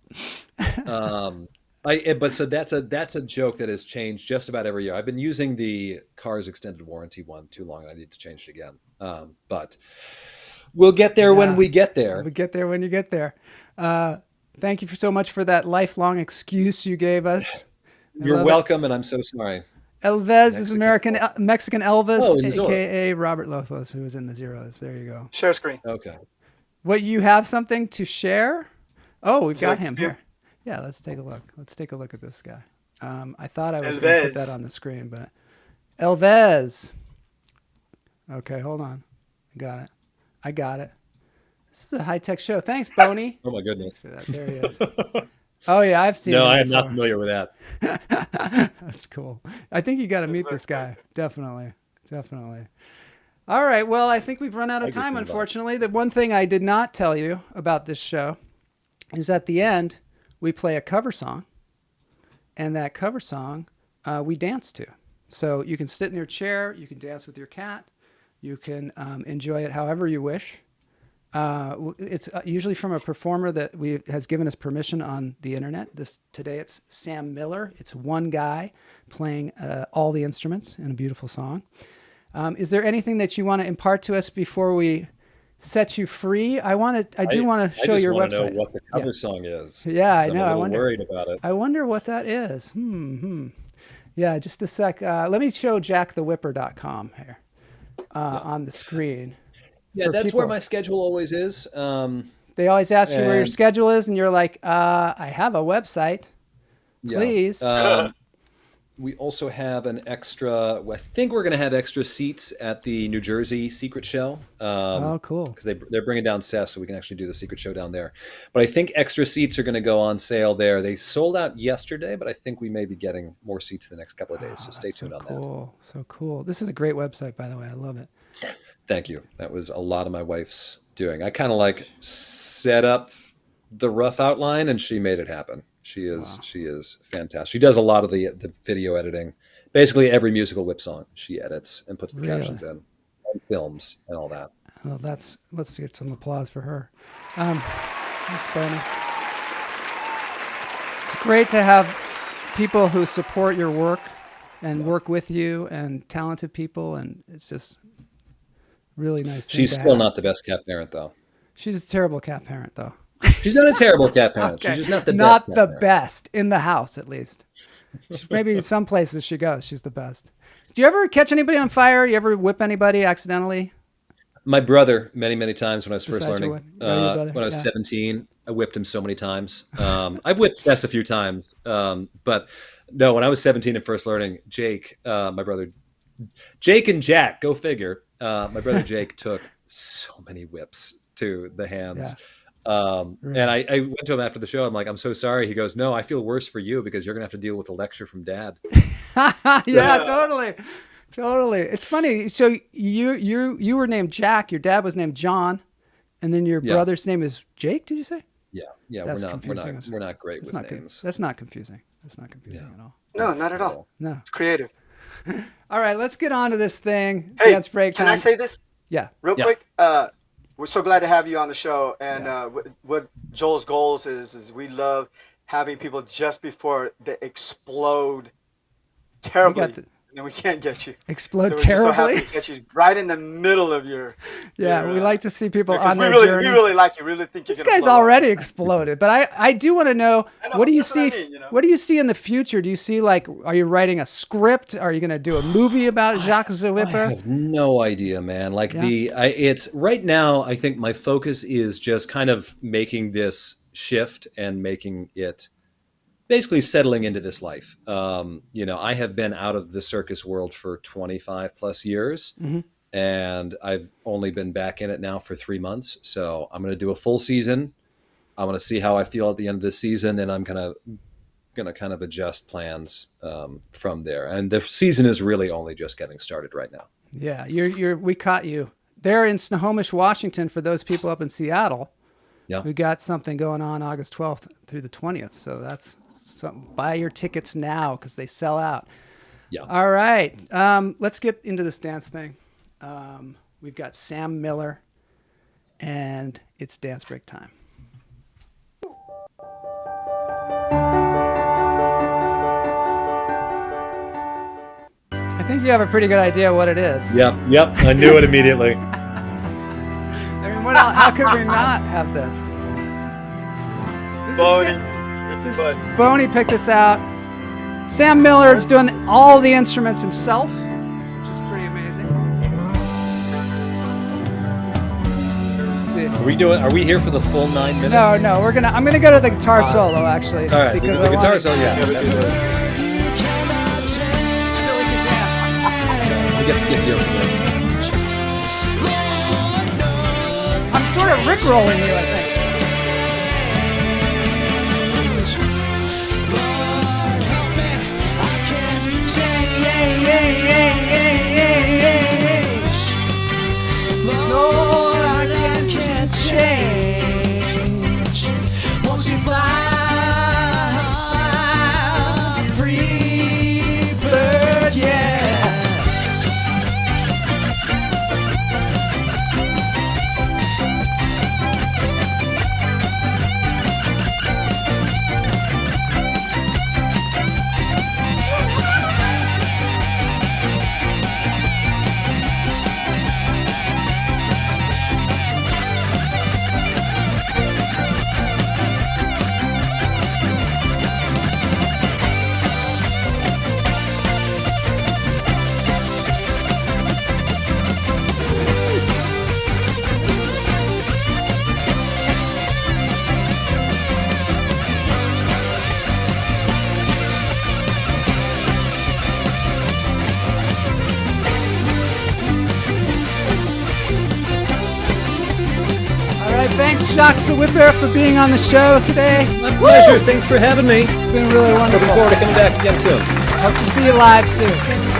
Speaker 5: But so that's a joke that has changed just about every year. I've been using the car's extended warranty one too long, and I need to change it again. But we'll get there when we get there.
Speaker 2: We get there when you get there. Thank you so much for that lifelong excuse you gave us.
Speaker 5: You're welcome, and I'm so sorry.
Speaker 2: Elvez is Mexican Elvis,
Speaker 5: Missouri.
Speaker 2: a.k.a. Robert Lopez, who was in the Zeros. There you go.
Speaker 3: Share screen.
Speaker 5: Okay.
Speaker 2: What, you have something to share? Oh, we've got
Speaker 3: like
Speaker 2: him
Speaker 3: to
Speaker 2: here. Yeah, let's take a look. Let's take a look at this guy. I thought I was going to put that on the screen, but Elvez. Okay, hold on. I got it. This is a high-tech show. Thanks, Boney.
Speaker 5: Oh my goodness.
Speaker 2: Thanks for that. There he is. Oh yeah, I've seen him
Speaker 5: No, I am
Speaker 2: before.
Speaker 5: not familiar with that.
Speaker 2: That's cool. I think you got to meet this guy. Definitely. All right. Well, I think we've run out of time, unfortunately. The one thing I did not tell you about this show is at the end, we play a cover song, and that cover song we dance to. So you can sit in your chair, you can dance with your cat, you can enjoy it however you wish. It's usually from a performer that has given us permission on the internet. Today it's Sam Miller. It's one guy playing all the instruments in a beautiful song. Is there anything that you want to impart to us before we set you free? I do want to show your website. I just want to know
Speaker 5: what the cover song is.
Speaker 2: Yeah, I know.
Speaker 5: I'm a little worried about it.
Speaker 2: I wonder what that is. Yeah, just a sec. Let me show jackthewhipper.com here on the screen.
Speaker 5: Yeah, that's where my schedule always is.
Speaker 2: They always ask you where your schedule is, and you're like, I have a website. Please.
Speaker 5: We also have an extra, I think we're going to have extra seats at the New Jersey Secret Show.
Speaker 2: Oh, cool.
Speaker 5: Because they're bringing down Seth, so we can actually do the Secret Show down there. But I think extra seats are going to go on sale there. They sold out yesterday, but I think we may be getting more seats the next couple of days, so stay tuned on that.
Speaker 2: So cool. This is a great website, by the way. I love it.
Speaker 5: Thank you. That was a lot of my wife's doing. I kind of like set up the rough outline, and she made it happen. She is fantastic. She does a lot of the video editing. Basically, every musical whip song she edits and puts the captions in, and films and all that.
Speaker 2: Well, let's get some applause for her. Thanks, Bonnie. It's great to have people who support your work and work with you, and talented people, and it's just really nice.
Speaker 5: She's still not the best cat parent, though.
Speaker 2: She's a terrible cat parent, though.
Speaker 5: She's not a terrible cat parent. Okay. She's just not the best.
Speaker 2: Not the best in the house, at least. Maybe in some places she goes, she's the best. Do you ever catch anybody on fire? You ever whip anybody accidentally?
Speaker 5: My brother, many times when I was first learning.
Speaker 2: When
Speaker 5: I was 17, I whipped him so many times. I've whipped Tess a few times, but no, when I was 17 and first learning, Jake, my brother, Jake and Jack, go figure. My brother Jake took so many whips to the hands. Yeah. And I went to him after the show. I'm like, I'm so sorry. He goes, no, I feel worse for you because you're going to have to deal with a lecture from Dad.
Speaker 2: Yeah, totally. It's funny. So you were named Jack. Your dad was named John. And then your brother's name is Jake, did you say?
Speaker 5: Yeah. We're not great with names.
Speaker 2: That's not confusing. That's not confusing at all.
Speaker 3: No, not at all.
Speaker 2: No.
Speaker 3: It's creative.
Speaker 2: All right, let's get on to this thing.
Speaker 3: Hey,
Speaker 2: Dance break time.
Speaker 3: Can I say this?
Speaker 2: Yeah.
Speaker 3: Real quick. We're so glad to have you on the show. And what Joel's goals is we love having people just before they explode terribly. And then we can't get you.
Speaker 2: Explode
Speaker 3: terribly?
Speaker 2: So
Speaker 3: we're so happy to get you right in the middle of your...
Speaker 2: we like to see people on their
Speaker 3: journey.
Speaker 2: We
Speaker 3: really like you. Really think
Speaker 2: this guy's already exploded. But I do want to know, what do you see? What do you see in the future? Do you see, are you writing a script? Are you going to do a movie about Jacques the Whipper?
Speaker 5: I have no idea, man. It's right now, I think my focus is just kind of making this shift and making it basically settling into this life. I have been out of the circus world for 25 plus years, and I've only been back in it now for 3 months. So I'm going to do a full season. I want to see how I feel at the end of the season, and I'm going to kind of adjust plans from there. And the season is really only just getting started right now.
Speaker 2: Yeah, we caught you there in Snohomish, Washington. For those people up in Seattle, we got something going on August 12th through the 20th. So that's something. Buy your tickets now because they sell out.
Speaker 5: Yeah.
Speaker 2: All right, let's get into this dance thing. We've got Sam Miller, and it's dance break time. I think you have a pretty good idea what it is.
Speaker 5: Yep. I knew it immediately.
Speaker 2: I mean, what else? How could we not have this? Boney picked this out. Sam Miller's doing all the instruments himself, which is pretty amazing. Let's see.
Speaker 5: Are we here for the full 9 minutes?
Speaker 2: No. I'm gonna go to the guitar solo actually.
Speaker 5: All right.
Speaker 2: Because
Speaker 5: the guitar solo. Yeah. We get to get you over this.
Speaker 2: I'm sort sort of rickrolling you, I think.
Speaker 7: Lord, I can't change. Won't you fly, free bird? Yeah.
Speaker 2: All right, thanks, Jacques the Whipper, for being on the show today.
Speaker 5: My pleasure. Thanks for having me.
Speaker 2: It's been really wonderful.
Speaker 5: Looking forward to coming back again soon.
Speaker 2: Hope to see you live soon.